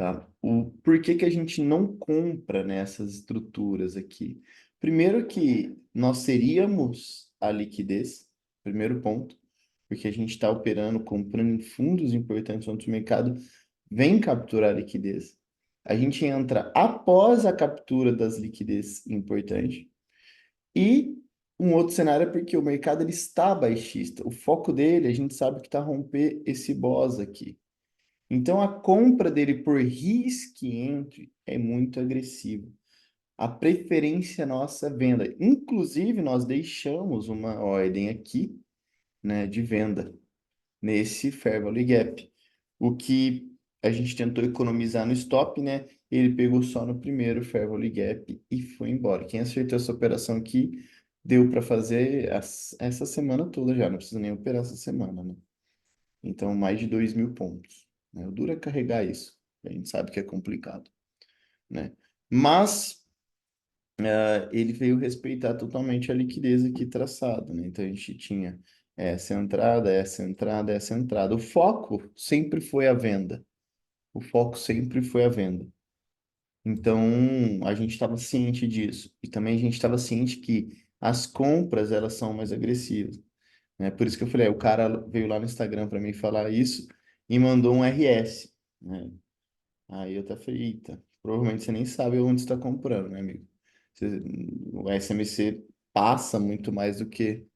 tá? Por que que a gente não compra nessas estruturas aqui? Primeiro que nós seríamos a liquidez, primeiro ponto, porque a gente está operando, comprando em fundos importantes onde o mercado vem capturar liquidez. A gente entra após a captura das liquidez importantes. E um outro cenário é porque o mercado ele está baixista. O foco dele, a gente sabe que está romper esse BOS aqui. Então, a compra dele por risco entry é muito agressiva. A preferência nossa é venda. Inclusive, nós deixamos uma ordem aqui, né, de venda nesse Fair Value Gap. O que a gente tentou economizar no stop, né? Ele pegou só no primeiro Fair Value Gap e foi embora. Quem acertou essa operação aqui deu para fazer essa semana toda já, não precisa nem operar essa semana, né? Então, mais de 2.000 pontos, né? O duro é carregar isso. A gente sabe que é complicado, né? Mas ele veio respeitar totalmente a liquidez aqui traçada, né? Então, a gente tinha essa entrada, essa entrada, essa entrada. O foco sempre foi a venda. O foco sempre foi a venda. Então, a gente estava ciente disso. E também a gente estava ciente que as compras, elas são mais agressivas, né? Por isso que eu falei, o cara veio lá no Instagram para mim falar isso e mandou um RS, né? Aí eu até falei, eita, provavelmente você nem sabe onde está comprando, né, amigo? O SMC passa muito mais do que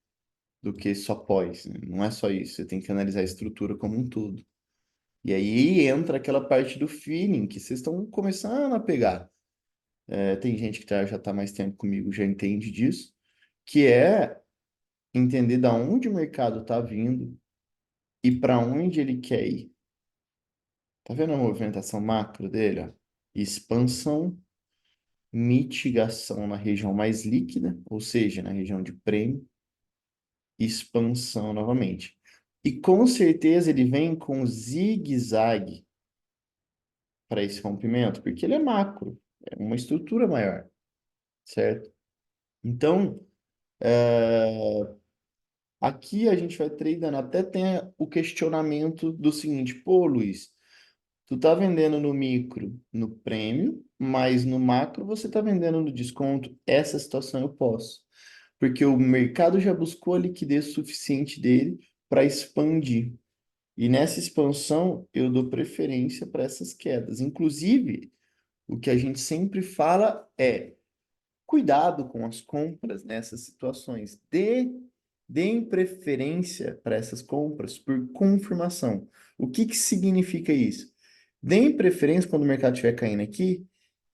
só pós, né? Não é só isso, você tem que analisar a estrutura como um todo. E aí entra aquela parte do feeling que vocês estão começando a pegar. Tem gente que já está mais tempo comigo, já entende disso, que é entender da onde o mercado está vindo e para onde ele quer ir. Tá vendo a movimentação macro dele, ó? Expansão, mitigação na região mais líquida, ou seja, na região de prêmio, expansão novamente. E com certeza ele vem com zigue-zague para esse rompimento, porque ele é macro, é uma estrutura maior, certo? Então, aqui a gente vai tradando, até tem o questionamento do seguinte, pô, Luiz, tu tá vendendo no micro, no prêmio, mas no macro você tá vendendo no desconto. Essa situação eu posso, porque o mercado já buscou a liquidez suficiente dele para expandir. E nessa expansão eu dou preferência para essas quedas. Inclusive, o que a gente sempre fala é cuidado com as compras nessas situações. Deem preferência para essas compras por confirmação. O que que significa isso? Deem preferência quando o mercado estiver caindo aqui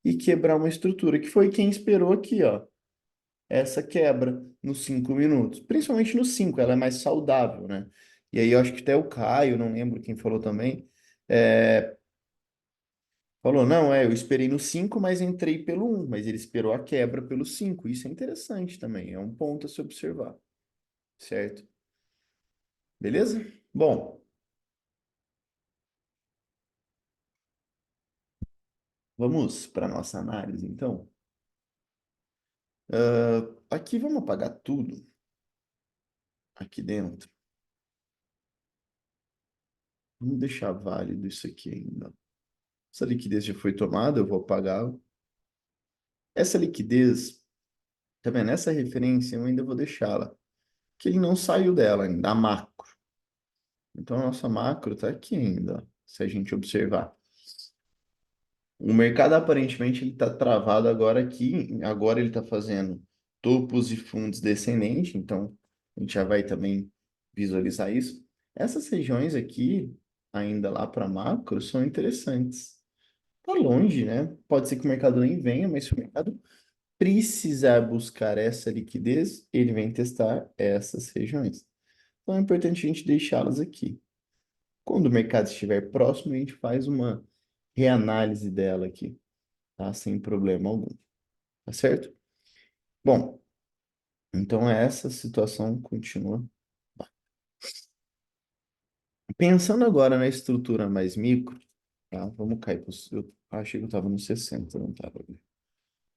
e quebrar uma estrutura, que foi quem esperou aqui, ó, essa quebra nos 5 minutos. Principalmente nos 5, ela é mais saudável, né? E aí eu acho que até o Caio, não lembro quem falou também, falou, não, eu esperei no 5, mas entrei pelo 1, mas ele esperou a quebra pelo 5. Isso é interessante também, é um ponto a se observar, certo? Beleza? Bom, vamos para nossa análise, então. Aqui vamos apagar tudo aqui dentro. Vamos deixar válido isso aqui ainda. Essa liquidez já foi tomada, eu vou apagar. Essa liquidez, tá vendo? Essa referência eu ainda vou deixá-la, que ele não saiu dela ainda, a macro. Então a nossa macro está aqui ainda, ó, se a gente observar. O mercado aparentemente ele está travado agora aqui, agora ele está fazendo topos e fundos descendentes, então a gente já vai também visualizar isso. Essas regiões aqui, ainda lá para macro, são interessantes. Tá longe, né? Pode ser que o mercado nem venha, mas se o mercado precisar buscar essa liquidez, ele vem testar essas regiões. Então é importante a gente deixá-las aqui. Quando o mercado estiver próximo, a gente faz uma reanálise dela aqui, tá? Sem problema algum, tá certo? Bom, então essa situação continua. Pensando agora na estrutura mais micro, tá? Vamos cair para eu achei que eu estava no 60, não estava.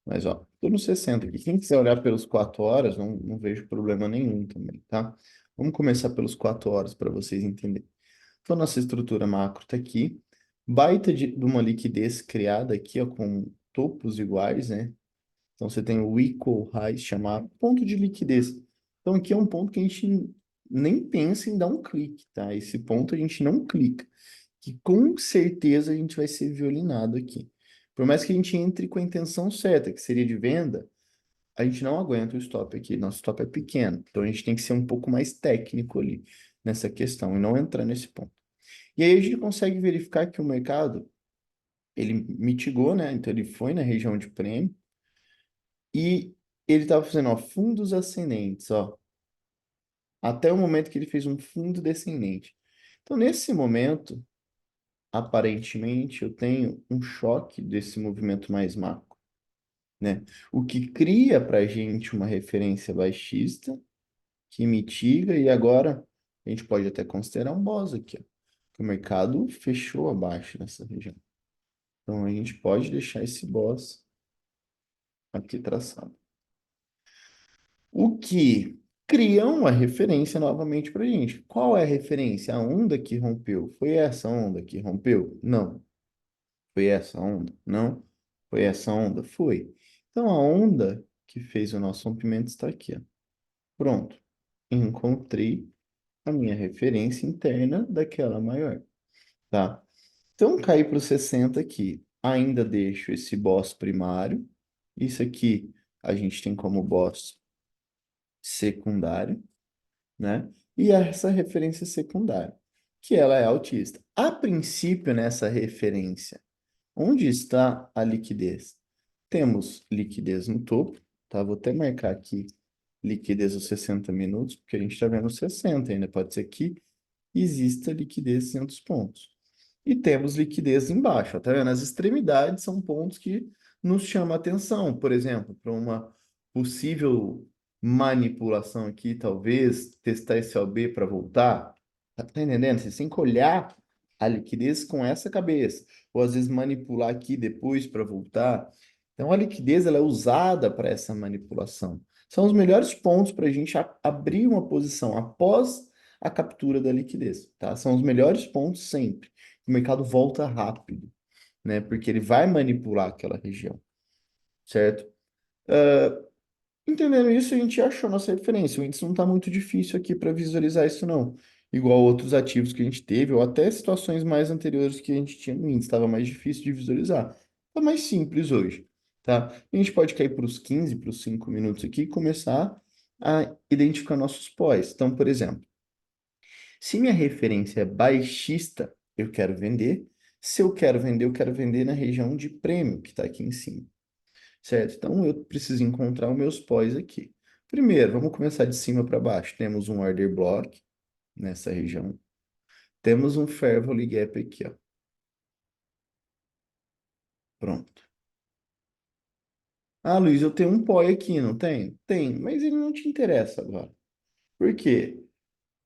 Mas, ó, tô no 60 aqui. Quem quiser olhar pelos 4 horas, não vejo problema nenhum também, tá? Vamos começar pelos 4 horas para vocês entenderem. Então, nossa estrutura macro está aqui. Baita de uma liquidez criada aqui, ó, com topos iguais, né? Então você tem o equal highs, chamado ponto de liquidez. Então aqui é um ponto que a gente nem pensa em dar um clique, tá? Esse ponto a gente não clica, que com certeza a gente vai ser violinado aqui. Por mais que a gente entre com a intenção certa, que seria de venda, a gente não aguenta o stop aqui. Nosso stop é pequeno, então a gente tem que ser um pouco mais técnico ali nessa questão e não entrar nesse ponto. E aí a gente consegue verificar que o mercado, ele mitigou, né? Então ele foi na região de prêmio e ele estava fazendo, ó, fundos ascendentes, ó, até o momento que ele fez um fundo descendente. Então, nesse momento, aparentemente, eu tenho um choque desse movimento mais macro, né? O que cria para a gente uma referência baixista, que mitiga, e agora a gente pode até considerar um BOS aqui, ó, que o mercado fechou abaixo nessa região. Então, a gente pode deixar esse BOS aqui traçado. O que cria uma referência novamente para a gente. Qual é a referência? A onda que rompeu. Foi essa onda que rompeu? Não. Foi essa onda? Não. Foi essa onda? Foi. Então, a onda que fez o nosso rompimento está aqui, ó. Pronto. Encontrei a minha referência interna daquela maior, tá? Então, caí para o 60 aqui. Ainda deixo esse boss primário. Isso aqui a gente tem como boss secundário, né? E essa referência secundária, que ela é autista. A princípio, nessa referência, onde está a liquidez? Temos liquidez no topo, tá? Vou até marcar aqui liquidez aos 60 minutos, porque a gente está vendo 60 ainda. Pode ser que exista liquidez em 200 pontos. E temos liquidez embaixo, ó, tá vendo? As extremidades são pontos que nos chamam a atenção. Por exemplo, para uma possível manipulação aqui, talvez testar esse OB para voltar. Tá entendendo? Você tem que olhar a liquidez com essa cabeça. Ou às vezes manipular aqui depois para voltar. Então a liquidez ela é usada para essa manipulação. São os melhores pontos para a gente abrir uma posição após a captura da liquidez, tá? São os melhores pontos sempre. O mercado volta rápido, né? Porque ele vai manipular aquela região, certo? Entendendo isso, a gente achou nossa referência. O índice não está muito difícil aqui para visualizar isso, não. Igual outros ativos que a gente teve, ou até situações mais anteriores que a gente tinha no índice, estava mais difícil de visualizar. Está mais simples hoje, tá? A gente pode cair para os 15, para os 5 minutos aqui e começar a identificar nossos pós. Então, por exemplo, se minha referência é baixista, eu quero vender. Se eu quero vender, eu quero vender na região de prêmio, que está aqui em cima, certo? Então, eu preciso encontrar os meus pós aqui. Primeiro, vamos começar de cima para baixo. Temos um order block nessa região. Temos um fair value gap aqui, ó. Pronto. Ah, Luiz, eu tenho um POI aqui, não tem? Tem, mas ele não te interessa agora. Por quê?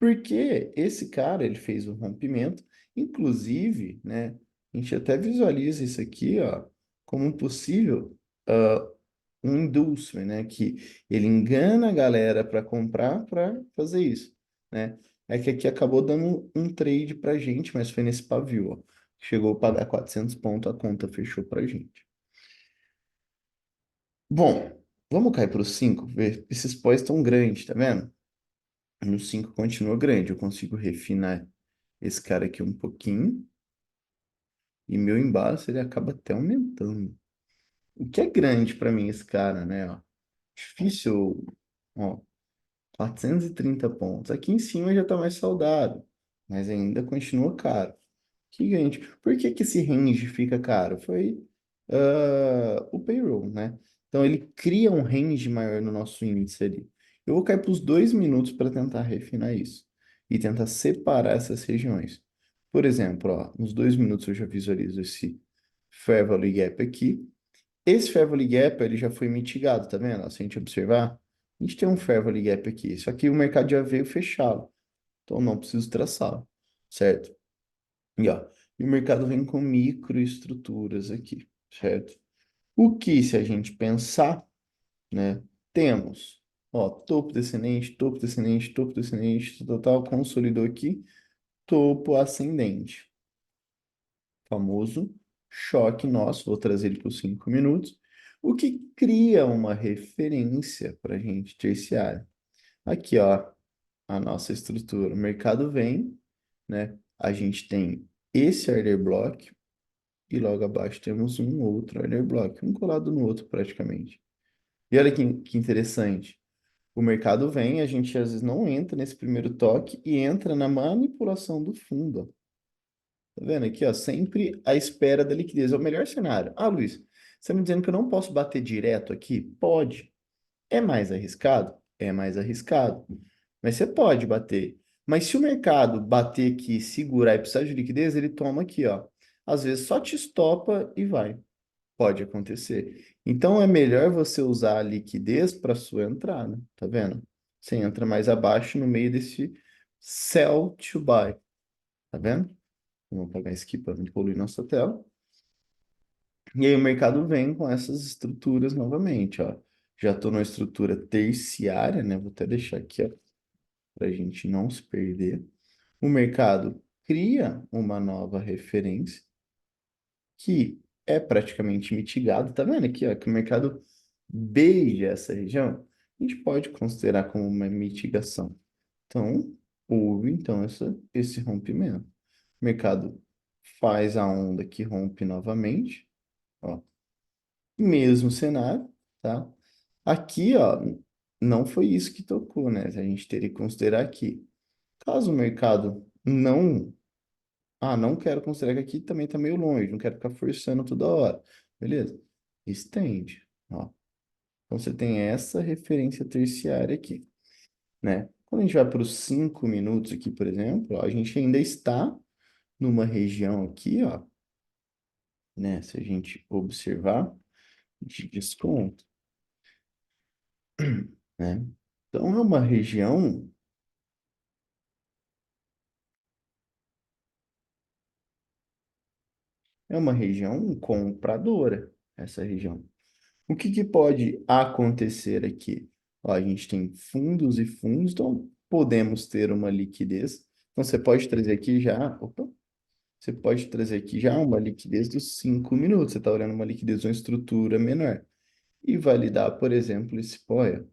Porque esse cara, ele fez um rompimento, inclusive, né, a gente até visualiza isso aqui, ó, como um possível, um inducement, né, que ele engana a galera para comprar para fazer isso, né? É que aqui acabou dando um trade pra gente, mas foi nesse pavio, ó. Chegou para dar 400 pontos, a conta fechou pra gente. Bom, vamos cair para os 5, ver. Esses pós estão grandes, tá vendo? No 5 continua grande, eu consigo refinar esse cara aqui um pouquinho, e meu embaraço ele acaba até aumentando. O que é grande para mim esse cara, né? Ó. Difícil, ó, 430 pontos. Aqui em cima já está mais saudável, mas ainda continua caro. Que grande. Por que que esse range fica caro? Foi o payroll, né? Então ele cria um range maior no nosso índice ali. Eu vou cair para os 2 minutos para tentar refinar isso e tentar separar essas regiões. Por exemplo, ó, nos 2 minutos eu já visualizo esse Fair Value Gap aqui. Esse Fair Value Gap ele já foi mitigado, tá vendo? Ó, se a gente observar, a gente tem um Fair Value Gap aqui. Só que o mercado já veio fechado, então não preciso traçá-lo, certo? E, ó, e o mercado vem com microestruturas aqui, certo? O que, se a gente pensar, né, temos, ó, topo descendente, topo descendente, topo descendente, total, consolidou aqui, topo ascendente. famoso choque nosso, vou trazer ele para os 5 minutos, o que cria uma referência para a gente terciária. Aqui, ó, a nossa estrutura. O mercado vem, né? A gente tem esse order block e logo abaixo temos um outro order block, um colado no outro praticamente. E olha que interessante. O mercado vem, a gente às vezes não entra nesse primeiro toque e entra na manipulação do fundo, ó. Tá vendo aqui, ó? Sempre à espera da liquidez. É o melhor cenário. Ah, Luiz, você está me dizendo que eu não posso bater direto aqui? Pode. É mais arriscado? É mais arriscado. Mas você pode bater. Mas se o mercado bater aqui, segurar e precisar de liquidez, ele toma aqui, ó. Às vezes só te estopa e vai. Pode acontecer. Então é melhor você usar a liquidez para sua entrada, tá vendo? Você entra mais abaixo no meio desse sell to buy, tá vendo? Vamos apagar isso aqui para não poluir nossa tela. E aí o mercado vem com essas estruturas novamente, ó. Já estou numa estrutura terciária, né? Vou até deixar aqui, ó, para a gente não se perder. O mercado cria uma nova referência que é praticamente mitigado. Tá vendo aqui, ó, que o mercado beija essa região? A gente pode considerar como uma mitigação. Então, houve então esse rompimento. O mercado faz a onda que rompe novamente, ó, mesmo cenário, tá? Aqui, ó, não foi isso que tocou, né? A gente teria que considerar aqui. Caso o mercado não quero considerar que aqui também está meio longe, não quero ficar forçando toda hora. Beleza? Estende, ó. Então você tem essa referência terciária aqui, né? Quando a gente vai para os 5 minutos aqui, por exemplo, ó, a gente ainda está numa região aqui, ó, né? Se a gente observar, de desconto, né? Então é uma região compradora, essa região. O que que pode acontecer aqui? Ó, a gente tem fundos e fundos, então podemos ter uma liquidez. Então você pode trazer aqui já, opa, você pode trazer aqui já uma liquidez dos 5 minutos. Você está olhando uma liquidez de uma estrutura menor. E validar, por exemplo, esse POA,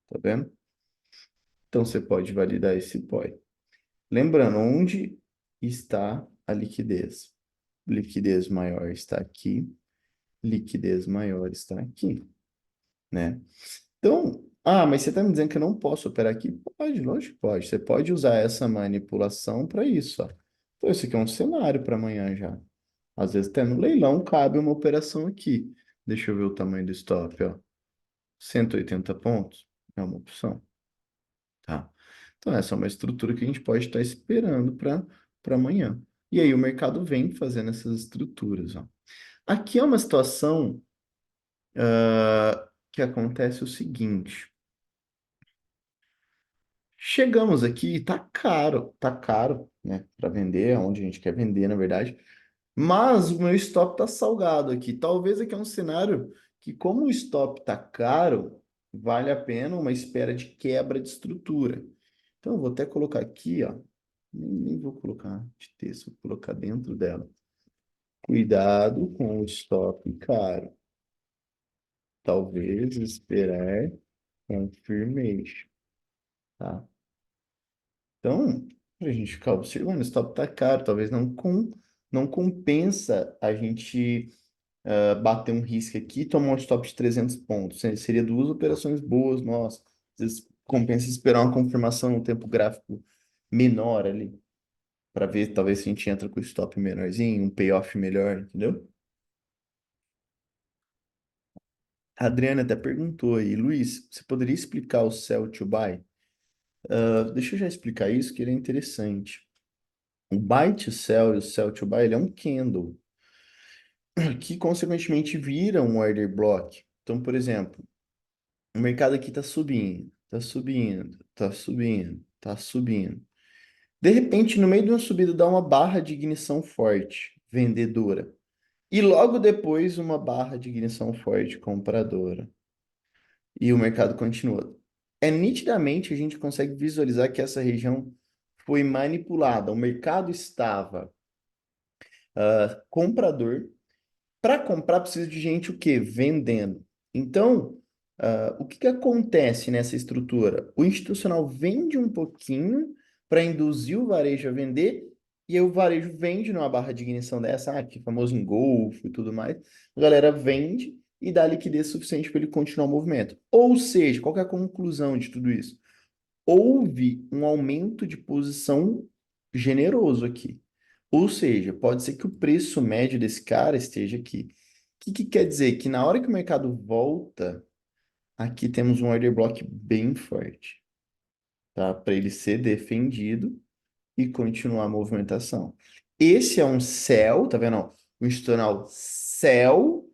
tá vendo? Então você pode validar esse POA. Lembrando, onde está a liquidez? Liquidez maior está aqui, liquidez maior está aqui, né? Então, mas você está me dizendo que eu não posso operar aqui? Pode, lógico que pode. Você pode usar essa manipulação para isso, ó. Então, esse aqui é um cenário para amanhã já. Às vezes, até no leilão cabe uma operação aqui. Deixa eu ver o tamanho do stop, ó. 180 pontos é uma opção, tá? Então, essa é uma estrutura que a gente pode estar esperando para amanhã. E aí, o mercado vem fazendo essas estruturas, ó. Aqui é uma situação que acontece o seguinte. Chegamos aqui, tá caro, né, para vender, onde a gente quer vender, na verdade. Mas o meu stop tá salgado aqui. Talvez aqui é um cenário que, como o stop tá caro, vale a pena uma espera de quebra de estrutura. Então, eu vou até colocar aqui, ó. Nem vou colocar de texto, vou colocar dentro dela. Cuidado com o stop caro. Talvez esperar confirmation, tá? Então, a gente ficar observando, o stop está caro, talvez não compensa a gente bater um risco aqui e tomar um stop de 300 pontos. Seria duas operações boas, nossa. Às vezes compensa esperar uma confirmação no tempo gráfico menor ali, para ver talvez se a gente entra com o stop menorzinho, um payoff melhor, entendeu? A Adriana até perguntou aí, Luiz, você poderia explicar o sell to buy? Deixa eu já explicar isso, que ele é interessante. O buy to sell e o sell to buy, ele é um candle, que consequentemente vira um order block. Então, por exemplo, o mercado aqui está subindo, está subindo, está subindo, está subindo. De repente, no meio de uma subida, dá uma barra de ignição forte, vendedora. E logo depois, uma barra de ignição forte, compradora. E o mercado continua. Nitidamente a gente consegue visualizar que essa região foi manipulada. O mercado estava comprador. Para comprar, precisa de gente o quê? Vendendo. Então, o que que acontece nessa estrutura? O institucional vende um pouquinho para induzir o varejo a vender, e aí o varejo vende numa barra de ignição dessa, que é famoso engolfo e tudo mais. A galera vende e dá liquidez suficiente para ele continuar o movimento. Ou seja, qual que é a conclusão de tudo isso? Houve um aumento de posição generoso aqui. Ou seja, pode ser que o preço médio desse cara esteja aqui. O que que quer dizer? Que na hora que o mercado volta, aqui temos um order block bem forte, tá? Para ele ser defendido e continuar a movimentação. Esse é um sell, tá vendo? Ó? O institucional sell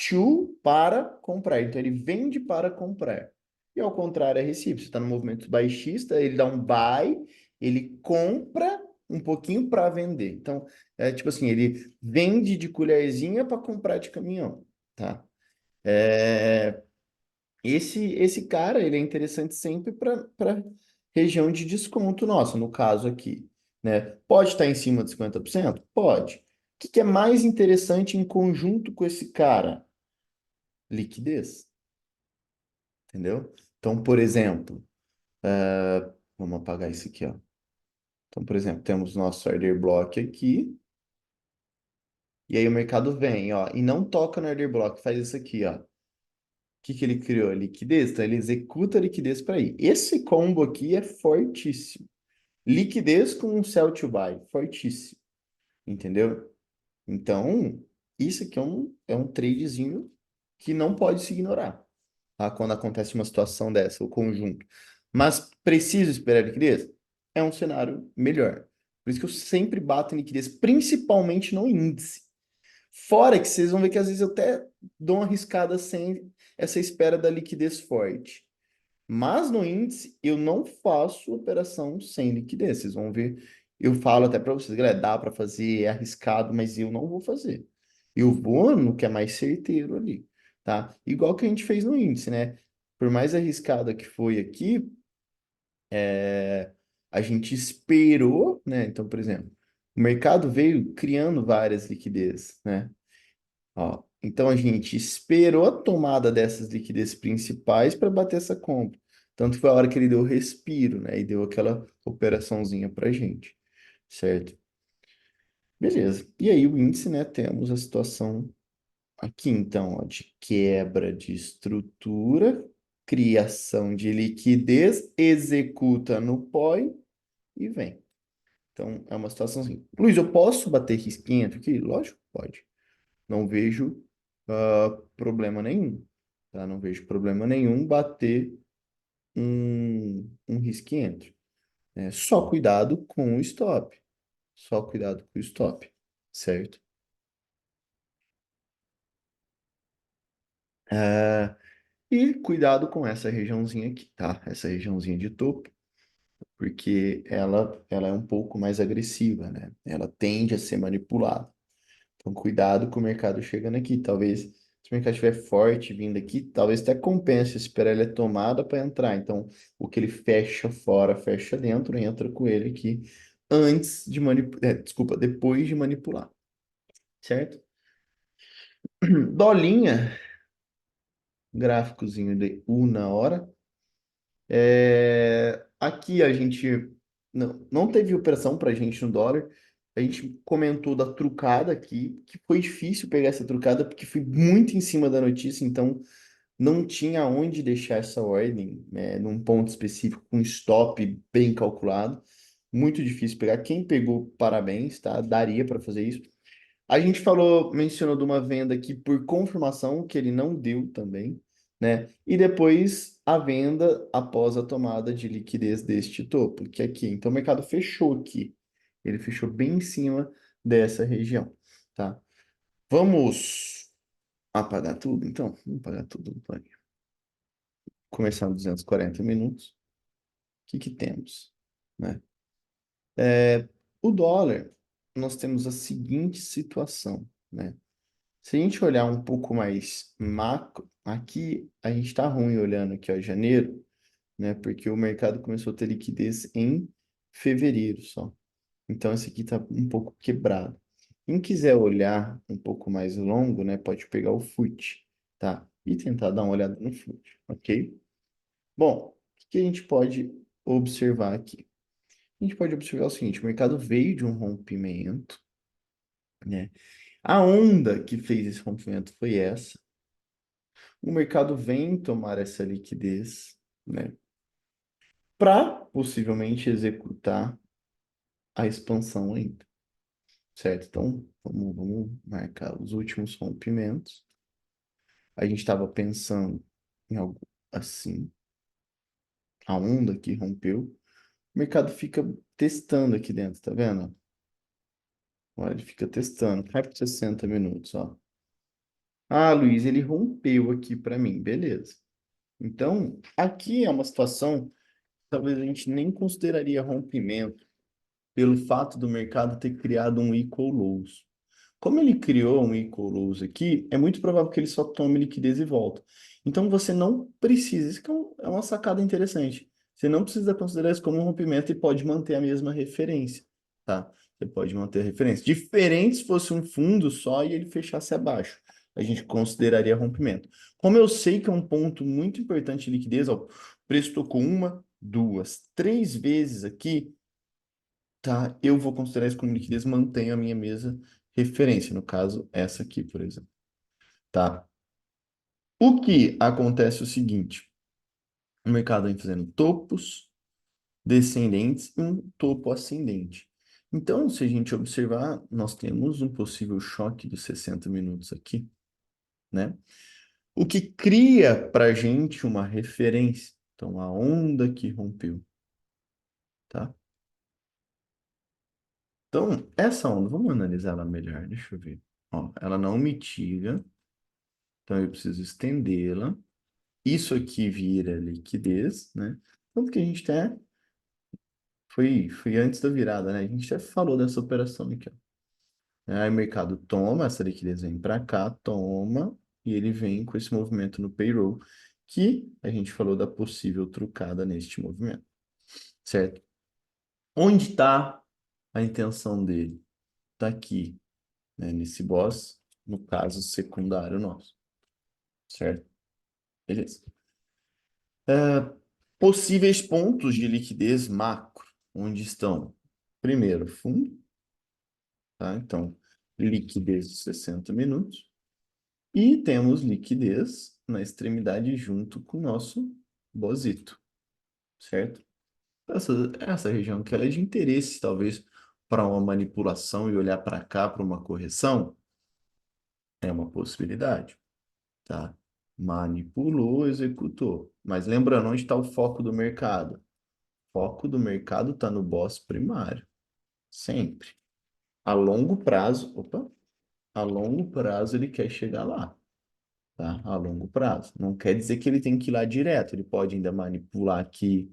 to para comprar. Então ele vende para comprar. E ao contrário é recíproco. Você está no movimento baixista, ele dá um buy, ele compra um pouquinho para vender. Então, é tipo assim, ele vende de colherzinha para comprar de caminhão, tá? É, esse cara, ele é interessante sempre para região de desconto nossa, no caso aqui, né? Pode estar em cima de 50%? Pode. O que que é mais interessante em conjunto com esse cara? Liquidez, entendeu? Então, por exemplo, vamos apagar isso aqui, ó. Então, por exemplo, temos nosso order block aqui, e aí o mercado vem, ó, e não toca no order block, faz isso aqui, ó. O que que ele criou? Liquidez, então ele executa a liquidez para ir. Esse combo aqui é fortíssimo. Liquidez com um sell to buy, fortíssimo, entendeu? Então, isso aqui é um tradezinho que não pode se ignorar, tá? Quando acontece uma situação dessa, o conjunto. Mas preciso esperar liquidez? É um cenário melhor. Por isso que eu sempre bato em liquidez, principalmente no índice. Fora que vocês vão ver que às vezes eu até dou uma arriscada sem essa espera da liquidez forte. Mas no índice, eu não faço operação sem liquidez. Vocês vão ver. Eu falo até para vocês, galera, dá para fazer, é arriscado, mas eu não vou fazer. Eu vou no que é mais certeiro ali, tá? Igual que a gente fez no índice, né? Por mais arriscado que foi aqui, a gente esperou, né? Então, por exemplo, o mercado veio criando várias liquidez, né? Ó, então a gente esperou a tomada dessas liquidez principais para bater essa compra. Tanto foi a hora que ele deu o respiro, né? E deu aquela operaçãozinha para gente, certo? Beleza. E aí o índice, né? Temos a situação aqui, então, ó, de quebra de estrutura, criação de liquidez, executa no POI e vem. Então, é uma situação assim. Luiz, eu posso bater risquinho aqui? Lógico, pode. Não vejo problema nenhum, tá? Não vejo problema nenhum bater um risco entry, né? Só cuidado com o stop. Só cuidado com o stop, certo? Ah, e cuidado com essa regiãozinha aqui, tá? Essa regiãozinha de topo, porque ela é um pouco mais agressiva, né? Ela tende a ser manipulada. Então, cuidado com o mercado chegando aqui. Talvez, se o mercado estiver forte vindo aqui, talvez até compense esperar ele a tomada para entrar. Então, o que ele fecha fora, fecha dentro, entra com ele aqui antes de manipular. Desculpa, depois de manipular, certo? Dolinha, gráficozinho de 1 hora. Aqui a gente não teve operação para a gente no dólar. A gente comentou da trucada aqui, que foi difícil pegar essa trucada, porque foi muito em cima da notícia, então não tinha onde deixar essa ordem, né, num ponto específico, com stop bem calculado. Muito difícil pegar. Quem pegou, parabéns, tá? Daria para fazer isso. A gente mencionou de uma venda aqui por confirmação, que ele não deu também, né? E depois a venda após a tomada de liquidez deste topo, que é aqui. Então o mercado fechou aqui. Ele fechou bem em cima dessa região, tá? Vamos apagar tudo, então? Vamos apagar tudo. Começar nos 240 minutos. O que que temos, né? O dólar, nós temos a seguinte situação, né? Se a gente olhar um pouco mais macro, aqui a gente está ruim olhando aqui, ó, janeiro, né? Porque o mercado começou a ter liquidez em fevereiro só. Então, esse aqui está um pouco quebrado. Quem quiser olhar um pouco mais longo, né, pode pegar o FUT, tá? E tentar dar uma olhada no FUT, ok? Bom, o que a gente pode observar aqui? A gente pode observar o seguinte, o mercado veio de um rompimento, né? A onda que fez esse rompimento foi essa. O mercado vem tomar essa liquidez, né? Para possivelmente executar a expansão ainda, certo? Então, vamos marcar os últimos rompimentos. A gente estava pensando em algo assim, a onda que rompeu. O mercado fica testando aqui dentro, tá vendo? Olha, ele fica testando. Vai por 60 minutos, ó. Ah, Luiz, ele rompeu aqui para mim, beleza. Então, aqui é uma situação, talvez a gente nem consideraria rompimento, pelo fato do mercado ter criado um equal lows. Como ele criou um equal lows aqui, é muito provável que ele só tome liquidez e volta. Então você não precisa, isso que é uma sacada interessante. Você não precisa considerar isso como um rompimento e pode manter a mesma referência, tá? Você pode manter a referência. Diferente se fosse um fundo só e ele fechasse abaixo. A gente consideraria rompimento. Como eu sei que é um ponto muito importante de liquidez, ó, o preço tocou uma, duas, três vezes aqui, tá? Eu vou considerar isso como liquidez, mantenho a minha mesa referência, no caso, essa aqui, por exemplo, tá? O que acontece é o seguinte, o mercado vem fazendo topos descendentes e um topo ascendente. Então, se a gente observar, nós temos um possível choque dos 60 minutos aqui, né? O que cria para a gente uma referência. Então, a onda que rompeu, tá? Então, essa onda, vamos analisar ela melhor, deixa eu ver. Ó, ela não mitiga, então eu preciso estendê-la. Isso aqui vira liquidez, né? Tanto que a gente até foi antes da virada, né? A gente até falou dessa operação aqui, ó. Aí o mercado toma, essa liquidez vem para cá, toma, e ele vem com esse movimento no payroll, que a gente falou da possível trucada neste movimento, certo? Onde está a intenção dele? Está aqui, né? Nesse boss, no caso secundário nosso, certo? Beleza. Possíveis pontos de liquidez macro, onde estão? Primeiro, fundo, tá? Então, liquidez de 60 minutos. E temos liquidez na extremidade junto com o nosso bozito, certo? Essa região que ela é de interesse, talvez, para uma manipulação e olhar para cá para uma correção, é uma possibilidade, tá? Manipulou, executou. Mas lembrando, onde está o foco do mercado? O foco do mercado está no boss primário, sempre. A longo prazo, opa, a longo prazo ele quer chegar lá, tá? A longo prazo. Não quer dizer que ele tem que ir lá direto, ele pode ainda manipular aqui,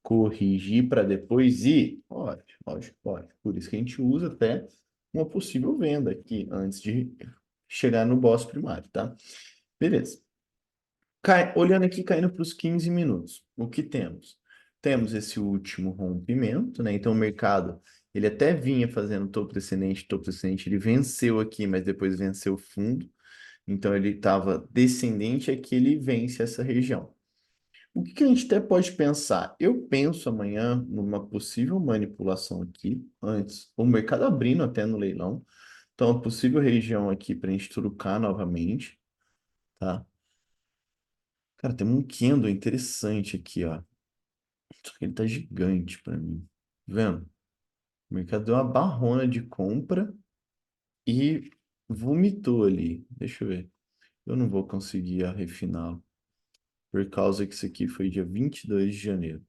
corrigir para depois ir. Pode, lógico, pode. Por isso que a gente usa até uma possível venda aqui antes de chegar no boss primário, tá? Beleza. Olhando aqui, caindo para os 15 minutos, o que temos? Temos esse último rompimento, né? Então o mercado, ele até vinha fazendo topo descendente, ele venceu aqui, mas depois venceu o fundo. Então ele estava descendente, aqui ele vence essa região. O que que a gente até pode pensar? Eu penso amanhã numa possível manipulação aqui, antes, o mercado abrindo até no leilão. Então, a possível região aqui para a gente trucar novamente, tá? Cara, tem um candle interessante aqui, ó. Só que ele tá gigante para mim. Tá vendo? O mercado deu uma barrona de compra e vomitou ali. Deixa eu ver. Eu não vou conseguir refiná-lo. Por causa que isso aqui foi dia 22 de janeiro.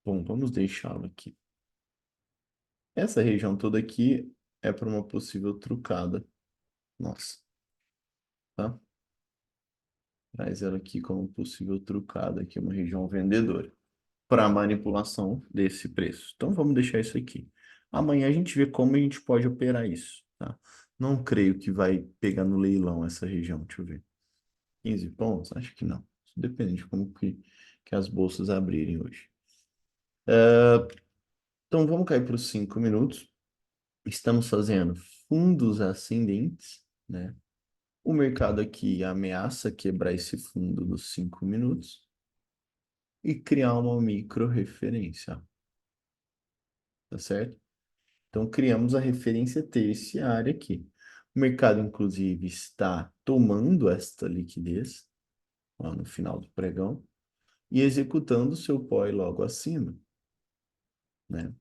Bom, vamos deixá-lo aqui. Essa região toda aqui é para uma possível trucada. Nossa, tá? Traz ela aqui como possível trucada, aqui uma região vendedora, para manipulação desse preço. Então vamos deixar isso aqui. Amanhã a gente vê como a gente pode operar isso, tá? Não creio que vai pegar no leilão essa região, deixa eu ver. 15 pontos? Acho que não. Isso depende de como que as bolsas abrirem hoje. Então vamos cair para os 5 minutos. Estamos fazendo fundos ascendentes, né? O mercado aqui ameaça quebrar esse fundo dos 5 minutos e criar uma micro referência, tá certo? Então, criamos a referência terciária aqui. O mercado, inclusive, está tomando esta liquidez, ó, no final do pregão e executando o seu POI logo acima, né?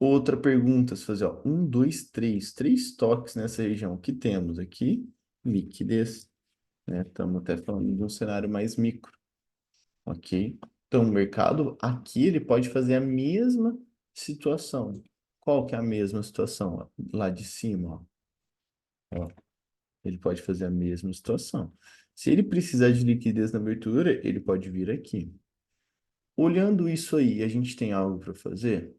Outra pergunta, se fazer, ó, um, dois, três toques nessa região. O que temos aqui? Liquidez, né? Estamos até falando de um cenário mais micro, ok? Então, o mercado aqui ele pode fazer a mesma situação. Qual que é a mesma situação? Ó, lá de cima, ó. Ele pode fazer a mesma situação. Se ele precisar de liquidez na abertura, ele pode vir aqui. Olhando isso aí, a gente tem algo para fazer?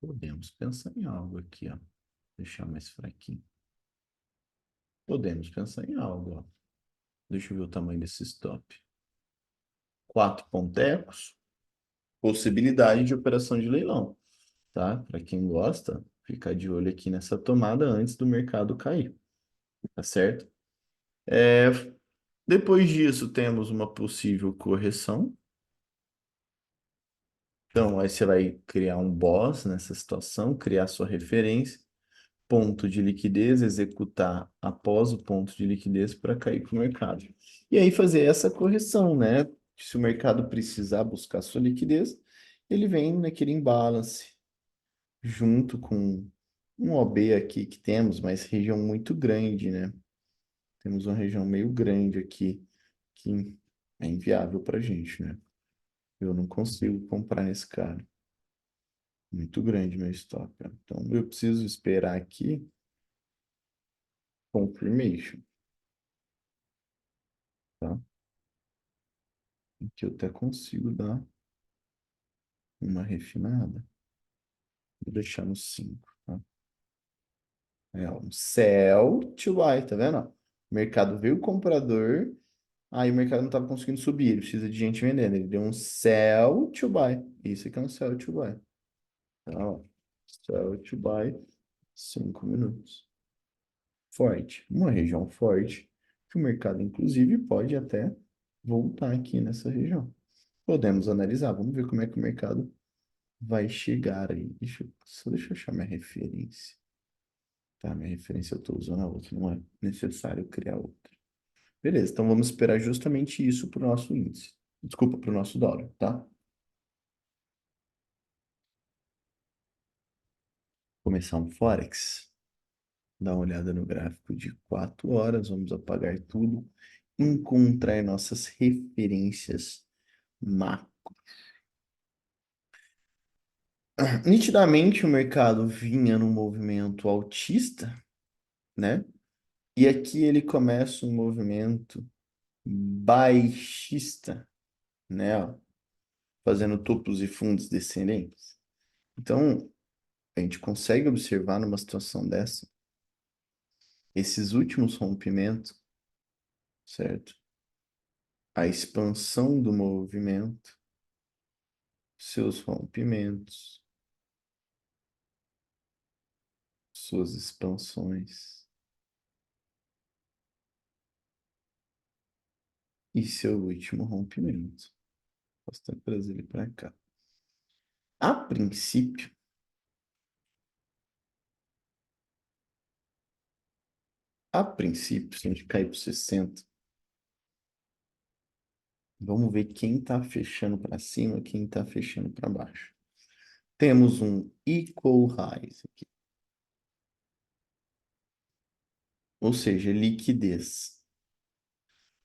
Podemos pensar em algo aqui, ó. Deixar mais fraquinho. Podemos pensar em algo, ó. Deixa eu ver o tamanho desse stop. 4 pontecos. Possibilidade de operação de leilão, tá? Para quem gosta, ficar de olho aqui nessa tomada antes do mercado cair, tá certo? É, depois disso, temos uma possível correção. Então, aí você vai criar um boss nessa situação, criar sua referência, ponto de liquidez, executar após o ponto de liquidez para cair para o mercado. E aí fazer essa correção, né? Se o mercado precisar buscar sua liquidez, ele vem naquele imbalance, junto com um OB aqui que temos, mas região muito grande, né? Temos uma região meio grande aqui, que é inviável para a gente, né? Eu não consigo comprar esse cara. Muito grande meu estoque, ó. Então, eu preciso esperar aqui confirmation, tá? Que eu até consigo dar uma refinada. Vou deixar no 5, tá? É, ó, um sell to buy, tá vendo? Ó? O mercado veio o comprador, aí o mercado não estava conseguindo subir, ele precisa de gente vendendo. Ele deu um sell to buy. Isso aqui é um sell to buy. Tá, ó. Sell to buy, 5 minutos. Forte. Uma região forte, que o mercado, inclusive, pode até voltar aqui nessa região. Podemos analisar, vamos ver como é que o mercado vai chegar aí. Deixa eu achar minha referência. Tá, minha referência eu estou usando a outra, não é necessário criar outra. Beleza, então vamos esperar justamente isso para o nosso índice. Desculpa, para o nosso dólar, tá? Começar um Forex. Dá uma olhada no gráfico de 4 horas, vamos apagar tudo, encontrar nossas referências macro. Nitidamente o mercado vinha num movimento altista, né? E aqui ele começa um movimento baixista, né? Ó, fazendo topos e fundos descendentes. Então, a gente consegue observar numa situação dessa, esses últimos rompimentos, certo? A expansão do movimento, seus rompimentos, suas expansões e seu último rompimento. Posso até trazer ele para cá. A princípio, se a gente cair para 60, vamos ver quem está fechando para cima, quem está fechando para baixo. Temos um equal highs aqui, ou seja, liquidez.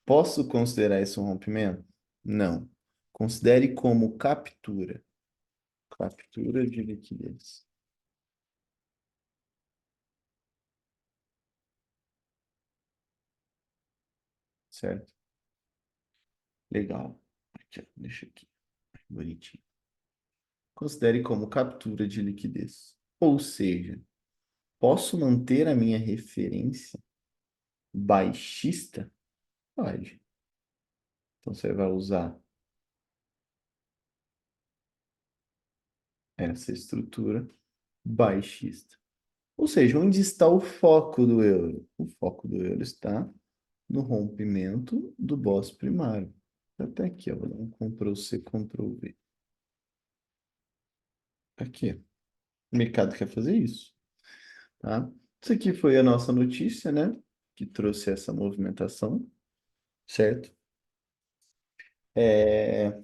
Posso considerar isso um rompimento? Não. Considere como captura. Captura de liquidez. Certo? Legal. Aqui, ó, deixa aqui. Bonitinho. Considere como captura de liquidez. Ou seja, posso manter a minha referência baixista? Pode. Então você vai usar essa estrutura baixista. Ou seja, onde está o foco do euro? O foco do euro está no rompimento do boss primário. Até aqui, ó, vou dar um Ctrl+C, Ctrl+V. Aqui, o mercado quer fazer isso, tá? Isso aqui foi a nossa notícia, né? Que trouxe essa movimentação, certo? É,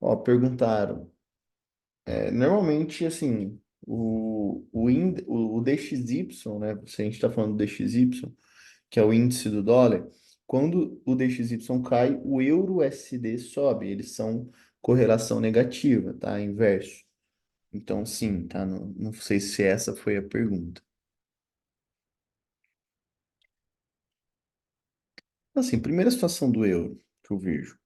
ó, perguntaram. Normalmente, assim, o DXY, né? Se a gente está falando do DXY, que é o índice do dólar, quando o DXY cai, o euro USD sobe. Eles são correlação negativa, tá? Inverso. Então, sim, tá? Não sei se essa foi a pergunta. Assim, primeira situação do euro que eu vejo.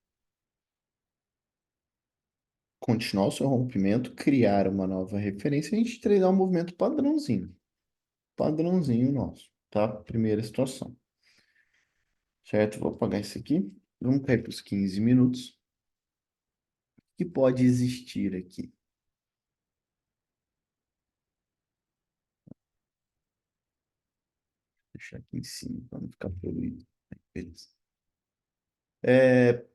Continuar o seu rompimento, criar uma nova referência e a gente treinar um movimento padrãozinho. Padrãozinho nosso, tá? Primeira situação. Certo? Vou apagar isso aqui. Vamos cair para os 15 minutos. O que pode existir aqui? Vou deixar aqui em cima para não ficar poluído. Beleza. É,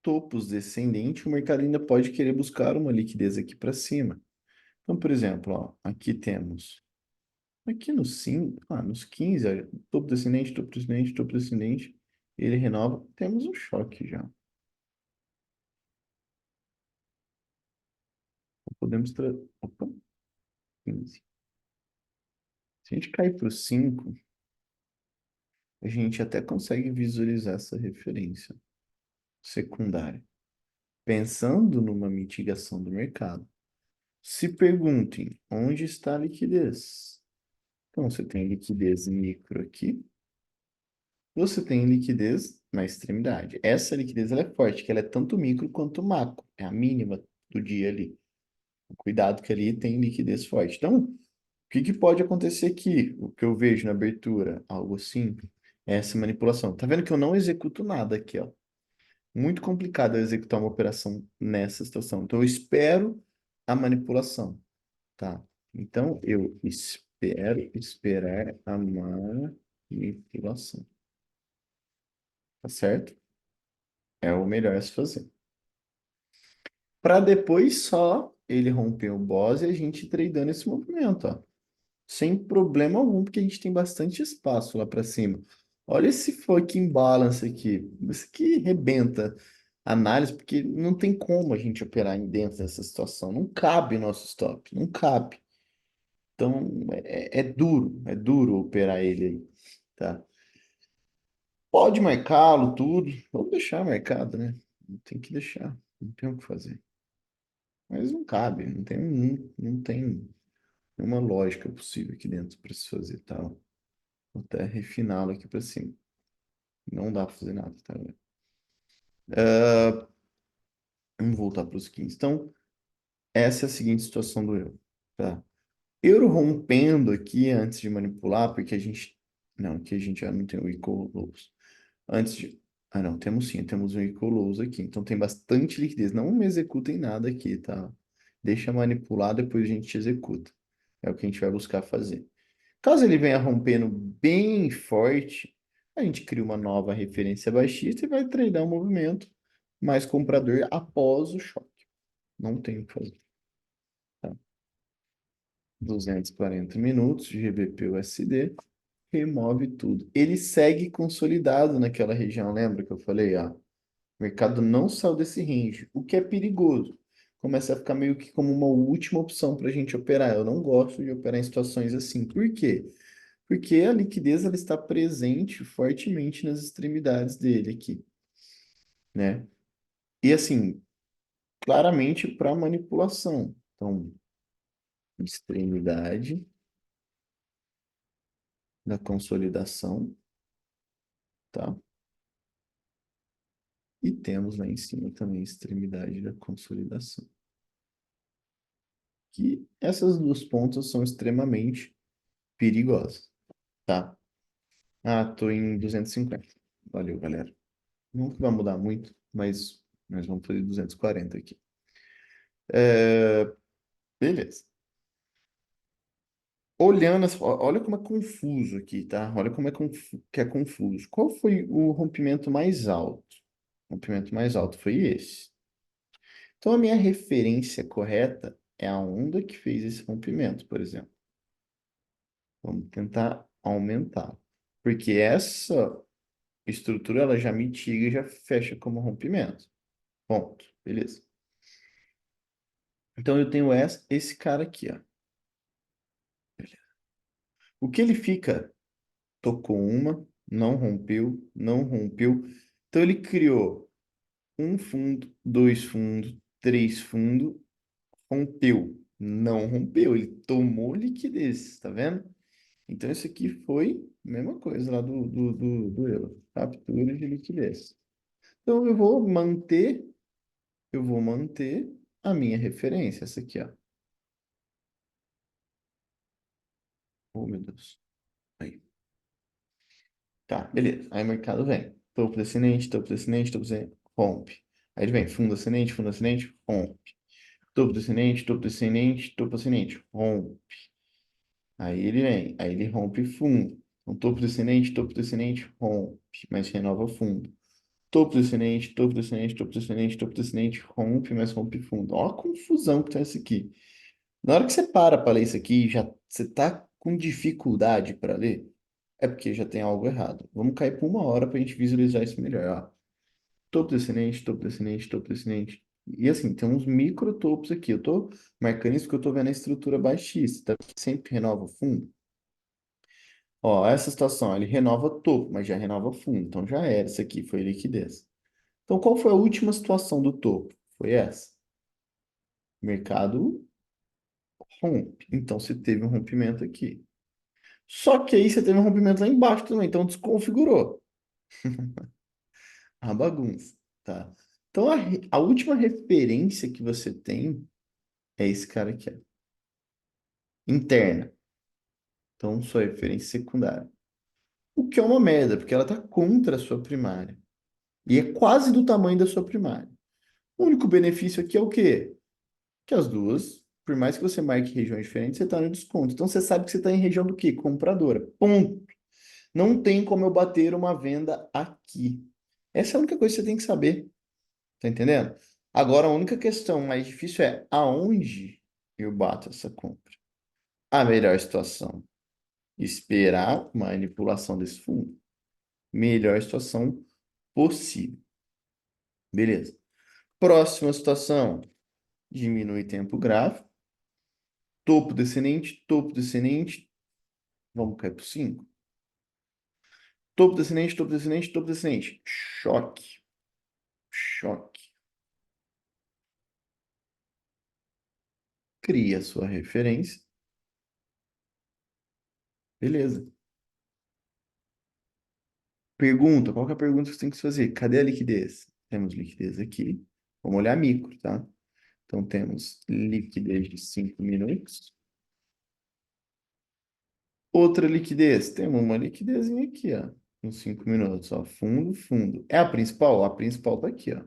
topos descendente, o mercado ainda pode querer buscar uma liquidez aqui para cima. Então, por exemplo, ó, aqui temos, aqui nos 5, nos 15, olha, topo descendente, topo descendente, ele renova, temos um choque já. Podemos opa, 15. Se a gente cair para o 5, a gente até consegue visualizar essa referência secundária, pensando numa mitigação do mercado. Se perguntem, onde está a liquidez? Então, você tem liquidez micro aqui, você tem liquidez na extremidade. Essa liquidez ela é forte, que ela é tanto micro quanto macro, é a mínima do dia ali. Cuidado que ali tem liquidez forte. Então, o que que pode acontecer aqui? O que eu vejo na abertura, algo assim, é essa manipulação. Tá vendo que eu não executo nada aqui, ó. Muito complicado eu executar uma operação nessa situação. Então, eu espero a manipulação, tá? Então, eu espero esperar a manipulação, tá certo? É o melhor a se fazer. Para depois só ele romper o boss e a gente tradando esse movimento, ó. Sem problema algum, porque a gente tem bastante espaço lá para cima. Olha esse fucking balance aqui. Isso aqui rebenta a análise, porque não tem como a gente operar em dentro dessa situação. Não cabe nosso stop, não cabe. Então é duro operar ele aí, tá? Pode marcá-lo, tudo. Vamos deixar marcado, né? Tem que deixar, não tem o que fazer. Mas não cabe, não tem uma lógica possível aqui dentro para se fazer, tá? Vou até refiná-lo aqui para cima. Não dá para fazer nada, tá? Vamos voltar para os 15. Então, essa é a seguinte situação do euro, tá? Euro rompendo aqui antes de manipular, porque a gente. Não, aqui a gente já não tem o equal lows. Antes de. Ah, não, temos sim, temos um equal lows aqui. Então tem bastante liquidez. Não me executem nada aqui, tá? Deixa manipular, depois a gente executa. É o que a gente vai buscar fazer. Caso ele venha rompendo bem forte, a gente cria uma nova referência baixista e vai treinar o movimento mais comprador após o choque. Não tem o que fazer. Tá? 240 minutos de GBP/USD, remove tudo. Ele segue consolidado naquela região, lembra que eu falei? Ó, o mercado não saiu desse range, o que é perigoso. Começa a ficar meio que como uma última opção para a gente operar. Eu não gosto de operar em situações assim. Por quê? Porque a liquidez ela está presente fortemente nas extremidades dele aqui, né? E assim, claramente para manipulação. Então, extremidade da consolidação, tá? E temos lá em cima também a extremidade da consolidação. Que essas duas pontas são extremamente perigosas, tá? Ah, tô em 250. Valeu, galera. Não vai mudar muito, mas nós vamos fazer 240 aqui. É, beleza. Olhando, olha como é confuso aqui, tá? Olha como é que é confuso. Qual foi o rompimento mais alto? O rompimento mais alto foi esse. Então, a minha referência correta é a onda que fez esse rompimento, por exemplo. Vamos tentar aumentar. Porque essa estrutura, ela já mitiga e já fecha como rompimento. Ponto. Beleza. Então, eu tenho esse cara aqui, ó. O que ele fica? Tocou uma, não rompeu, não rompeu. Então, ele criou um fundo, dois fundos, três fundos, rompeu. Não rompeu, ele tomou liquidez, tá vendo? Então, isso aqui foi a mesma coisa lá do euro, captura de liquidez. Então, eu vou manter a minha referência, essa aqui, ó. Oh, meu Deus. Aí. Tá, beleza. Aí o mercado vem. Topo descendente, topo descendente, topo descendente, rompe. Aí ele vem fundo ascendente, rompe. Topo descendente, topo ascendente, rompe. Aí ele vem, aí ele rompe fundo. Então, topo descendente, rompe, mas renova fundo. Topo descendente, topo descendente, topo descendente, topo descendente, rompe, mas rompe fundo. Olha a confusão que tá isso aqui. Na hora que você para ler isso aqui, já você tá com dificuldade para ler, é porque já tem algo errado. Vamos cair por uma hora para a gente visualizar isso melhor. Ó. Topo descendente, topo descendente, topo descendente. E assim, tem uns micro topos aqui. Eu tô marcando isso porque eu tô vendo a estrutura baixista, que sempre renova o fundo. Ó, essa situação, ele renova topo, mas já renova fundo. Então já era, isso aqui foi liquidez. Então qual foi a última situação do topo? Foi essa. Mercado rompe. Então você teve um rompimento aqui. Só que aí você teve um rompimento lá embaixo também, então desconfigurou a bagunça, tá? Então a última referência que você tem é esse cara aqui, ó, interna. Então sua referência secundária. O que é uma merda, porque ela está contra a sua primária. E é quase do tamanho da sua primária. O único benefício aqui é o quê? Que as duas, por mais que você marque regiões diferentes, você está no desconto. Então você sabe que você está em região do quê? Compradora. Ponto. Não tem como eu bater uma venda aqui. Essa é a única coisa que você tem que saber. Tá entendendo? Agora, a única questão mais difícil é aonde eu bato essa compra. A melhor situação, esperar manipulação desse fundo. Melhor situação possível. Beleza. Próxima situação, diminui tempo gráfico. Topo descendente. Vamos cair para 5. Topo descendente, topo descendente. Choque, choque. Cria a sua referência. Beleza. Pergunta, qual que é a pergunta que você tem que fazer? Cadê a liquidez? Temos liquidez aqui. Vamos olhar micro, tá? Então temos liquidez de 5 minutos. Outra liquidez, temos uma liquidezinha aqui, ó, uns 5 minutos, ó, fundo, fundo. É a principal? A principal tá aqui, ó,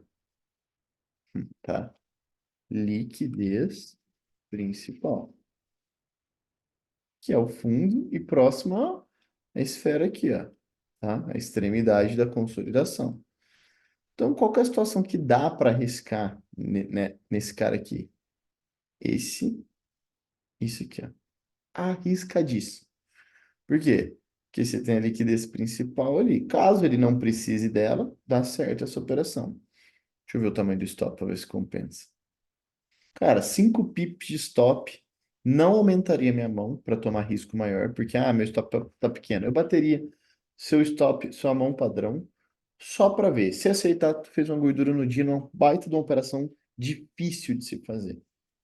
tá? Liquidez principal, que é o fundo e próxima à esfera aqui, ó, tá? A extremidade da consolidação. Então, qual que é a situação que dá para arriscar nesse cara aqui? Esse, isso aqui, ó. Arriscadíssimo. Por quê? Porque você tem a liquidez principal ali. Caso ele não precise dela, dá certo essa operação. Deixa eu ver o tamanho do stop para ver se compensa. Cara, 5 pips de stop não aumentaria minha mão para tomar risco maior, porque, meu stop tá pequeno. Eu bateria seu stop, sua mão padrão, só para ver. Se aceitar, tu fez uma gordura no dia, uma baita de uma operação difícil de se fazer.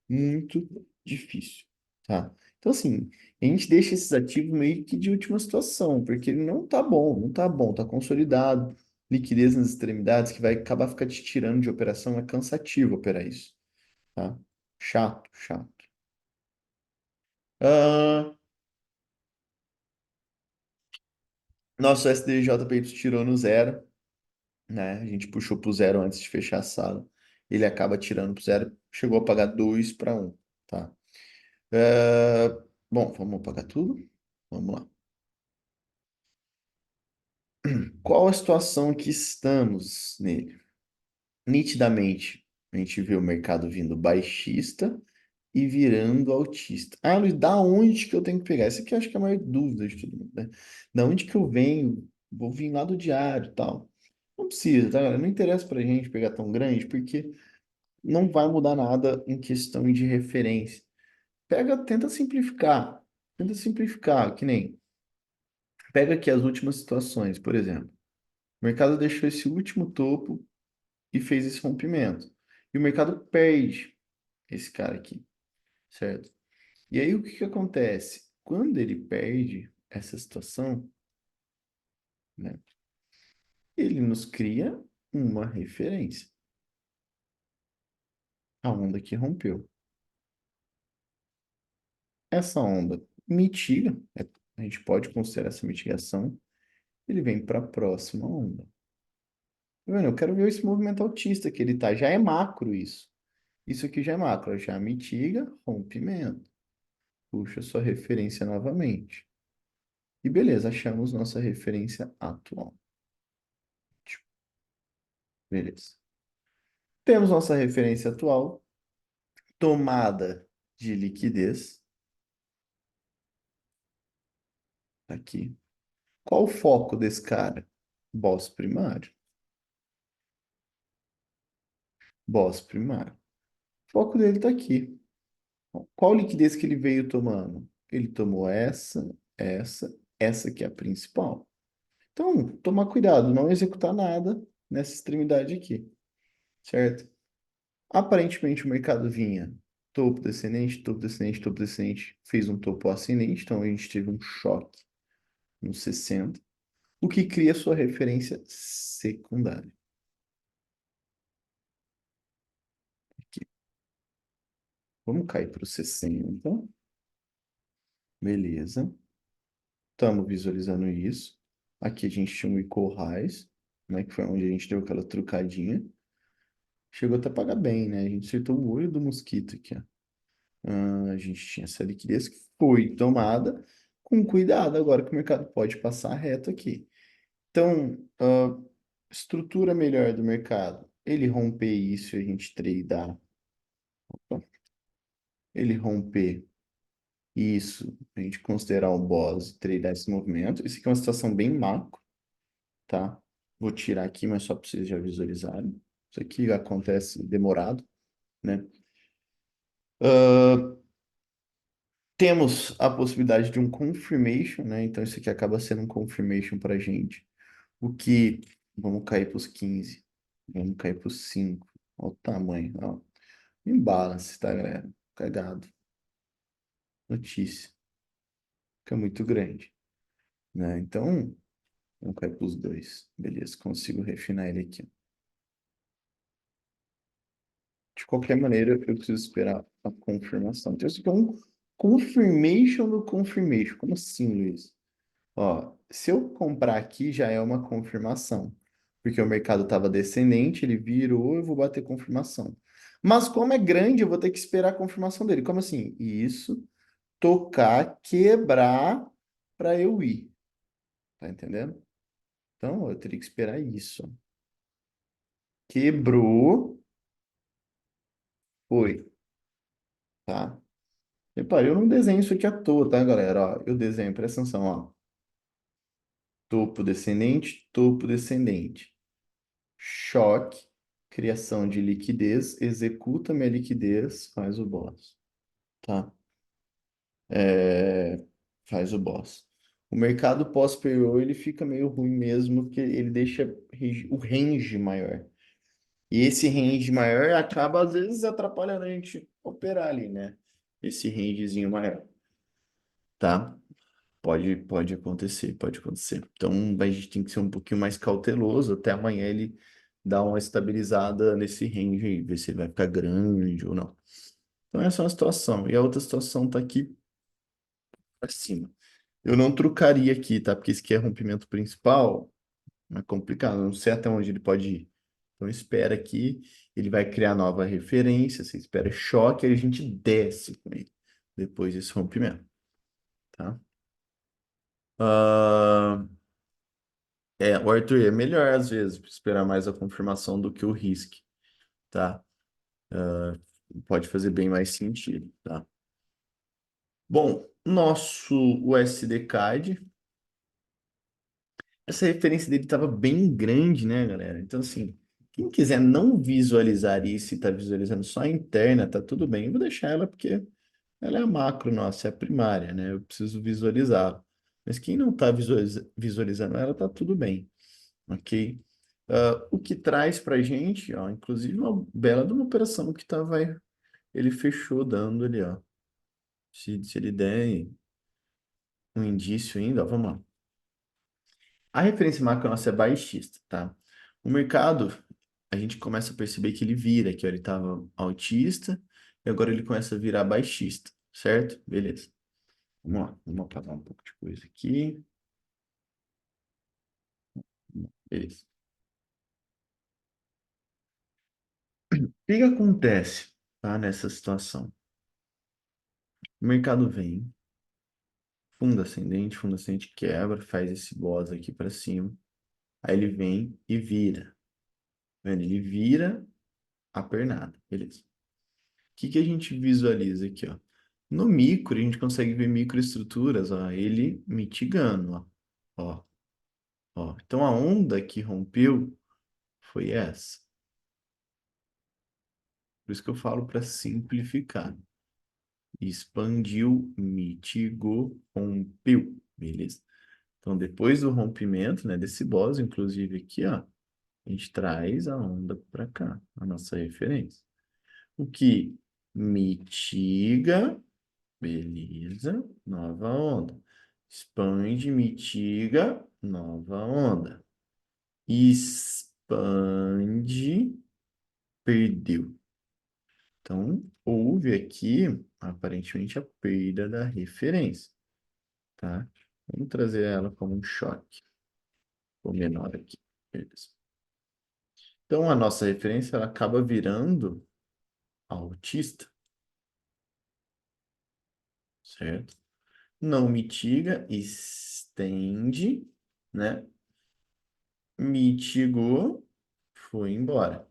Muito difícil, tá? Então, assim, a gente deixa esses ativos meio que de última situação, porque não tá bom, não tá bom, tá consolidado, liquidez nas extremidades, que vai acabar ficar te tirando de operação, é cansativo operar isso, tá? Chato, chato. Ah, nosso SDJP tirou no zero, né? A gente puxou pro zero antes de fechar a sala. ele acaba tirando para zero, chegou a pagar 2 para um, tá? É, bom, vamos apagar tudo? Vamos lá. Qual a situação que estamos nele? Nitidamente, a gente vê o mercado vindo baixista e virando altista. Ah, Luiz, da onde que eu tenho que pegar? Essa aqui eu acho que é a maior dúvida de todo mundo, né? Da onde que eu venho? Vou vir lá do diário e tal. Não precisa, tá, galera? Não interessa pra gente pegar tão grande, porque não vai mudar nada em questão de referência. Pega, tenta simplificar. Tenta simplificar, que nem. Pega aqui as últimas situações, por exemplo. O mercado deixou esse último topo e fez esse rompimento. E o mercado perde esse cara aqui, certo? E aí o que que acontece? Quando ele perde essa situação, né, ele nos cria uma referência, a onda que rompeu. Essa onda mitiga, a gente pode considerar essa mitigação, ele vem para a próxima onda. Tá vendo? Eu quero ver esse movimento autista que ele tá. Já é macro isso. Isso aqui já é macro, já mitiga, rompimento. Puxa sua referência novamente. E beleza, achamos nossa referência atual. Beleza. Temos nossa referência atual, tomada de liquidez, tá aqui. Qual o foco desse cara? Boss primário. Boss primário. O foco dele tá aqui. Qual liquidez que ele veio tomando? Ele tomou essa que é a principal. Então, tomar cuidado, não executar nada nessa extremidade aqui, certo? Aparentemente o mercado vinha topo descendente, topo descendente, topo descendente, fez um topo ascendente, então a gente teve um choque no 60, o que cria sua referência secundária. Aqui. Vamos cair para o 60. Beleza. Estamos visualizando isso. Aqui a gente tinha um equal highs, né, que foi onde a gente deu aquela trucadinha. Chegou até a pagar bem, né? A gente acertou o olho do mosquito aqui, ó. A gente tinha essa liquidez que foi tomada com cuidado, agora que o mercado pode passar reto aqui. Então, estrutura melhor do mercado. Ele romper isso e a gente tradear. Opa. Ele romper isso, a gente considerar o boss e tradear esse movimento. Isso aqui é uma situação bem macro, tá? Vou tirar aqui, mas só para vocês já visualizarem. Isso aqui acontece demorado, né? Ah, temos a possibilidade de um confirmation, né? Então, isso aqui acaba sendo um confirmation para a gente. O que... Vamos cair para os 15. Vamos cair para os 5. Olha o tamanho, ó. Imbalance, tá, galera? Cagado. Notícia. Fica muito grande, né? Então, vamos cair para os dois. Beleza, consigo refinar ele aqui. De qualquer maneira, eu preciso esperar a confirmação. Então, isso aqui é um confirmation do confirmation. Como assim, Luiz? Ó, se eu comprar aqui, já é uma confirmação. Porque o mercado estava descendente, ele virou, eu vou bater confirmação. Mas como é grande, eu vou ter que esperar a confirmação dele. Como assim? Isso, tocar, quebrar para eu ir. Tá entendendo? Então, eu teria que esperar isso. Quebrou, foi, tá? Repare, eu não desenho isso aqui à toa, tá, galera? Ó, eu desenho, presta atenção, ó. Topo descendente. Choque, criação de liquidez, executa minha liquidez, faz o boss, tá? É, faz o boss. O mercado pós-PO, ele fica meio ruim mesmo, porque ele deixa o range maior. E esse range maior acaba, às vezes, atrapalhando a gente operar ali, né? Esse rangezinho maior, tá? Pode acontecer, pode acontecer. Então, a gente tem que ser um pouquinho mais cauteloso até amanhã ele dar uma estabilizada nesse range aí, ver se ele vai ficar grande ou não. Então, essa é uma situação. E a outra situação tá aqui para cima. Eu não trocaria aqui, tá? Porque esse aqui é rompimento principal, é complicado. Eu não sei até onde ele pode ir. Então espera aqui, ele vai criar nova referência, você espera choque, aí a gente desce com ele, depois desse rompimento, tá? Ah, o Arthur é melhor às vezes esperar mais a confirmação do que o risque, tá? Pode fazer bem mais sentido, tá? Bom, nosso USD CAD, essa referência dele estava bem grande, né, galera? Então, assim, quem quiser não visualizar isso e tá visualizando só a interna, tá tudo bem. Eu vou deixar ela porque ela é a macro nossa, é a primária, né? Eu preciso visualizar. Mas quem não está visualizando ela, tá tudo bem, ok? O que traz para a gente, ó, inclusive uma bela de uma operação que tava, ele fechou dando ali, ó. Se ele der um indício ainda, ó, vamos lá. A referência macro nossa é baixista, tá? O mercado, a gente começa a perceber que ele vira, que ó, ele estava altista e agora ele começa a virar baixista, certo? Beleza. Vamos lá, vamos apagar um pouco de coisa aqui. Beleza. O que que acontece, tá, nessa situação? O mercado vem, fundo ascendente quebra, faz esse boss aqui para cima, aí ele vem e vira. Tá vendo? Ele vira a pernada, beleza. O que que a gente visualiza aqui, ó? No micro, a gente consegue ver microestruturas, ó, ele mitigando, ó. Ó, ó. Então a onda que rompeu foi essa. Por isso que eu falo para simplificar. Expandiu, mitigou, rompeu, beleza? Então depois do rompimento, né, desse boss, inclusive aqui, ó, a gente traz a onda para cá, a nossa referência. O que mitiga, beleza, nova onda. Expande, mitiga, nova onda. Expande, perdeu. Então, houve aqui, aparentemente, a perda da referência, tá? Vamos trazer ela como um choque, ou menor aqui. Beleza. Então, a nossa referência, ela acaba virando autista, certo? Não mitiga, estende, né? Mitigou, foi embora.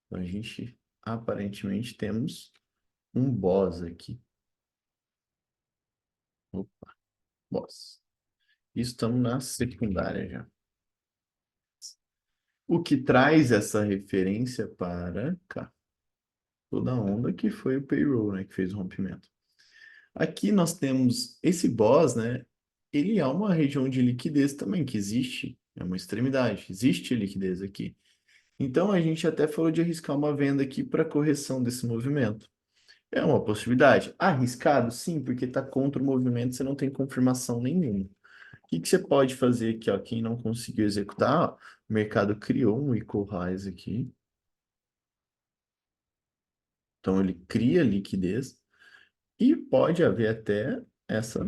Então, a gente, aparentemente, temos um boss aqui. Opa, boss. Estamos na secundária já. O que traz essa referência para cá? Toda a onda que foi o payroll, né? Que fez o rompimento. Aqui nós temos esse boss, né? Ele é uma região de liquidez também, que existe, é uma extremidade, existe liquidez aqui. Então a gente até falou de arriscar uma venda aqui para correção desse movimento. É uma possibilidade. Arriscado, sim, porque está contra o movimento, você não tem confirmação nenhuma. O que que você pode fazer aqui, ó? Quem não conseguiu executar, ó, o mercado criou um equal highs aqui. Então ele cria liquidez e pode haver até essa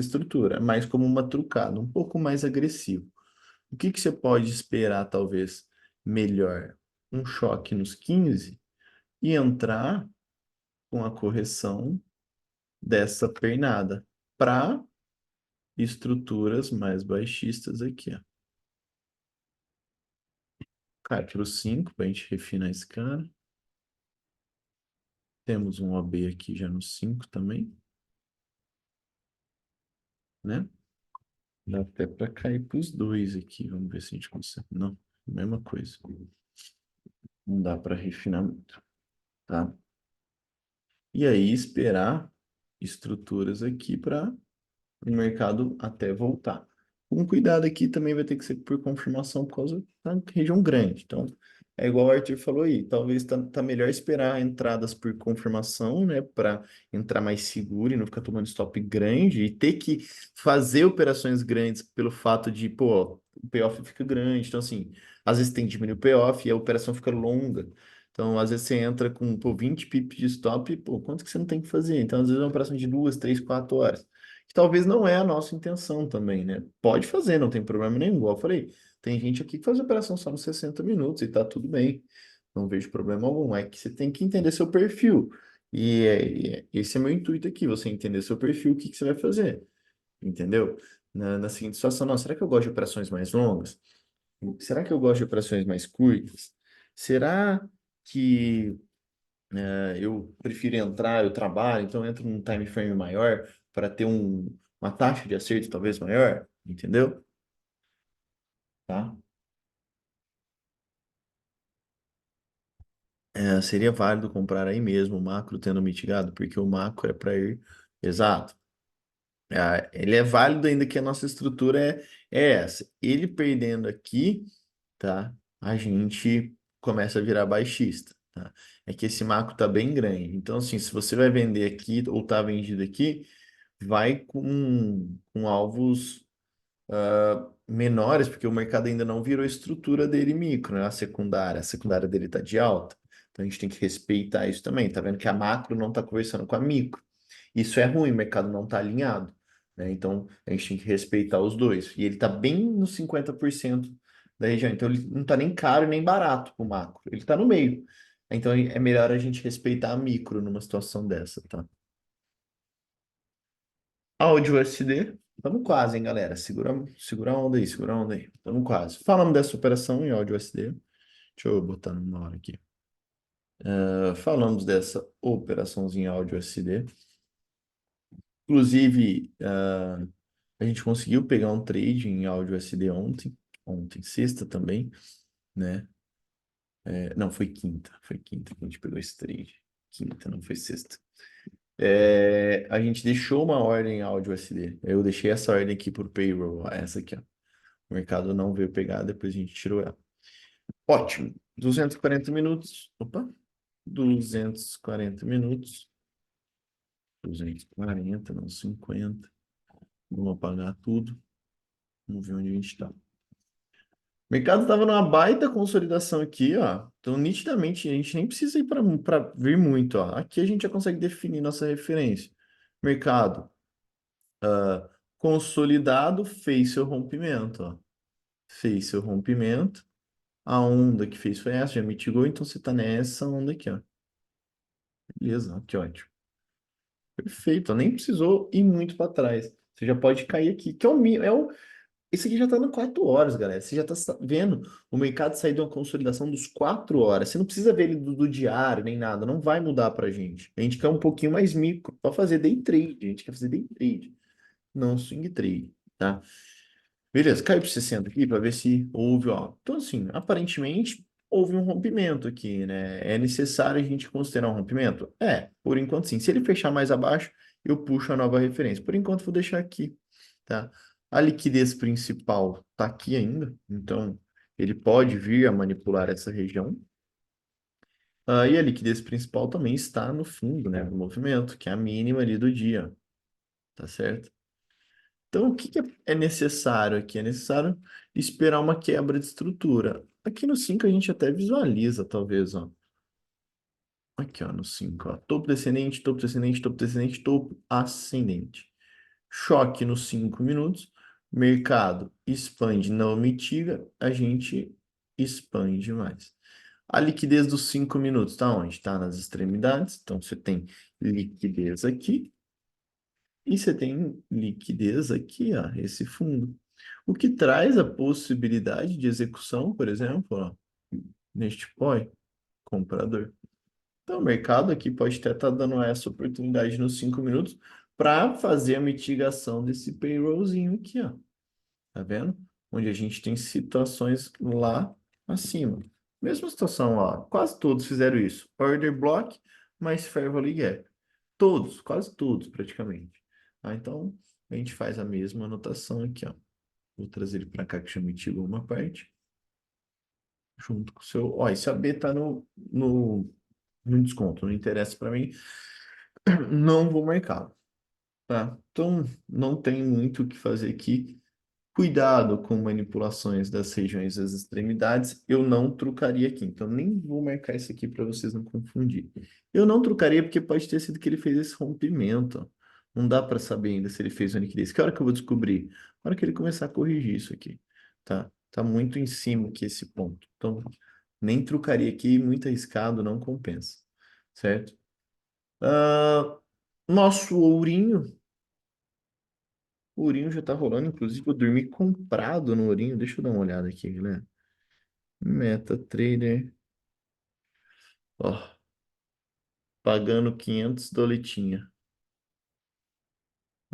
estrutura, mas como uma trucada, um pouco mais agressivo. O que que você pode esperar, talvez, melhor? Um choque nos 15 e entrar com a correção dessa pernada para estruturas mais baixistas aqui, ó. Cai para o 5 para a gente refinar esse cara. Temos um OB aqui já no 5 também, né? Dá até para cair para os dois aqui. Vamos ver se a gente consegue. Não, mesma coisa. Não dá para refinar muito, tá? E aí esperar estruturas aqui para o mercado até voltar. Com cuidado aqui também vai ter que ser por confirmação por causa da região grande. Então, é igual o Arthur falou aí, talvez tá melhor esperar entradas por confirmação, né, para entrar mais seguro e não ficar tomando stop grande e ter que fazer operações grandes pelo fato de, pô, o payoff fica grande. Então, assim, às vezes tem que diminuir o payoff e a operação fica longa. Então, às vezes você entra com, pô, 20 pips de stop, pô, quanto que você não tem que fazer? Então, às vezes é uma operação de 2, 3, 4 horas que talvez não é a nossa intenção também, né? Pode fazer, não tem problema nenhum. Igual eu falei, Tem gente aqui que faz operação só nos 60 minutos e tá tudo bem. Não vejo problema algum. É que você tem que entender seu perfil. Esse é meu intuito aqui, você entender seu perfil, o que que você vai fazer, entendeu? Na seguinte situação, não, será que eu gosto de operações mais longas? Será que eu gosto de operações mais curtas? Será que eu prefiro entrar, eu trabalho, então eu entro num time frame maior para ter uma taxa de acerto talvez maior, entendeu? Tá? Seria válido comprar aí mesmo o macro tendo mitigado, porque o macro é para ir exato. Ele é válido ainda que a nossa estrutura é essa. Ele perdendo aqui, tá? A gente começa a virar baixista, tá? É que esse macro tá bem grande. Então, assim, se você vai vender aqui ou tá vendido aqui, vai com alvos menores, porque o mercado ainda não virou a estrutura dele micro, né? A secundária dele está de alta. Então a gente tem que respeitar isso também. Tá vendo que a macro não está conversando com a micro. Isso é ruim, o mercado não está alinhado, né? Então a gente tem que respeitar os dois. E ele está bem nos 50% da região. Então ele não está nem caro nem barato o macro. Ele está no meio. Então é melhor a gente respeitar a micro numa situação dessa, tá? Áudio SD. Estamos quase, hein, galera? Segura a onda aí, segura a onda aí. Estamos quase. Falamos dessa operação em áudio SD. Deixa eu botar numa hora aqui. Falamos dessa operaçãozinha em áudio SD. Inclusive, a gente conseguiu pegar um trade em áudio SD ontem, sexta também, né? Não, foi quinta. Foi quinta que a gente pegou esse trade. Quinta, não foi sexta. A gente deixou uma ordem em áudio SD. Eu deixei essa ordem aqui por payroll, ó, essa aqui, ó. O mercado não veio pegar, depois a gente tirou ela. Ótimo. 240 minutos. Opa. 240 minutos. 240, não 50. Vamos apagar tudo. Vamos ver onde a gente está. O mercado estava numa baita consolidação aqui, ó. Então, nitidamente, a gente nem precisa ir para vir muito, ó. Aqui a gente já consegue definir nossa referência. Mercado consolidado, fez seu rompimento, ó. Fez seu rompimento. A onda que fez foi essa, já mitigou, então você está nessa onda aqui, ó. Beleza, ó, que ótimo. Perfeito, nem precisou ir muito para trás. Você já pode cair aqui, que é o mínimo. Esse aqui já está no 4 horas, galera. Você já está vendo o mercado sair de uma consolidação dos 4 horas. Você não precisa ver ele do diário nem nada, não vai mudar para a gente. A gente quer um pouquinho mais micro para fazer day trade. A gente quer fazer day trade, não swing trade, tá? Beleza, caiu para 60 aqui para ver se houve, ó. Então, assim, aparentemente houve um rompimento aqui, né? É necessário a gente considerar um rompimento? Por enquanto sim. Se ele fechar mais abaixo, eu puxo a nova referência. Por enquanto, vou deixar aqui, tá? A liquidez principal está aqui ainda, então ele pode vir a manipular essa região. E a liquidez principal também está no fundo, né, do movimento, que é a mínima ali do dia, tá certo? Então, o que que é necessário aqui? É necessário esperar uma quebra de estrutura. Aqui no 5 a gente até visualiza, talvez, ó. Aqui, ó, no 5, ó. Topo descendente, topo descendente, topo descendente, topo ascendente. Choque nos 5 minutos. Mercado expande, não mitiga, a gente expande mais. A liquidez dos 5 minutos está onde? Está nas extremidades. Então, você tem liquidez aqui. E você tem liquidez aqui, ó, esse fundo. O que traz a possibilidade de execução, por exemplo, ó, neste POI, comprador. Então, o mercado aqui pode até estar dando essa oportunidade nos 5 minutos para fazer a mitigação desse payrollzinho aqui, ó. Tá vendo? Onde a gente tem situações lá acima. Mesma situação, ó. Quase todos fizeram isso. Order block mais fair value gap. Todos, quase todos, praticamente. Então, a gente faz a mesma anotação aqui, ó. Vou trazer ele para cá que já mitigou uma parte. Junto com o seu. Ó, esse AB tá no desconto, não interessa para mim. Não vou marcar, tá? Então, não tem muito o que fazer aqui. Cuidado com manipulações das regiões das extremidades. Eu não trucaria aqui. Então, nem vou marcar isso aqui para vocês não confundirem. Eu não trucaria porque pode ter sido que ele fez esse rompimento. Não dá para saber ainda se ele fez uma liquidez. Que hora que eu vou descobrir? Na hora que ele começar a corrigir isso aqui, tá? Tá muito em cima aqui esse ponto. Então, nem trucaria aqui, muito arriscado, não compensa. Certo? Ah, nosso ourinho. O ourinho já tá rolando. Inclusive, eu dormi comprado no ourinho. Deixa eu dar uma olhada aqui, galera. MetaTrader. Ó, pagando 500 doletinha.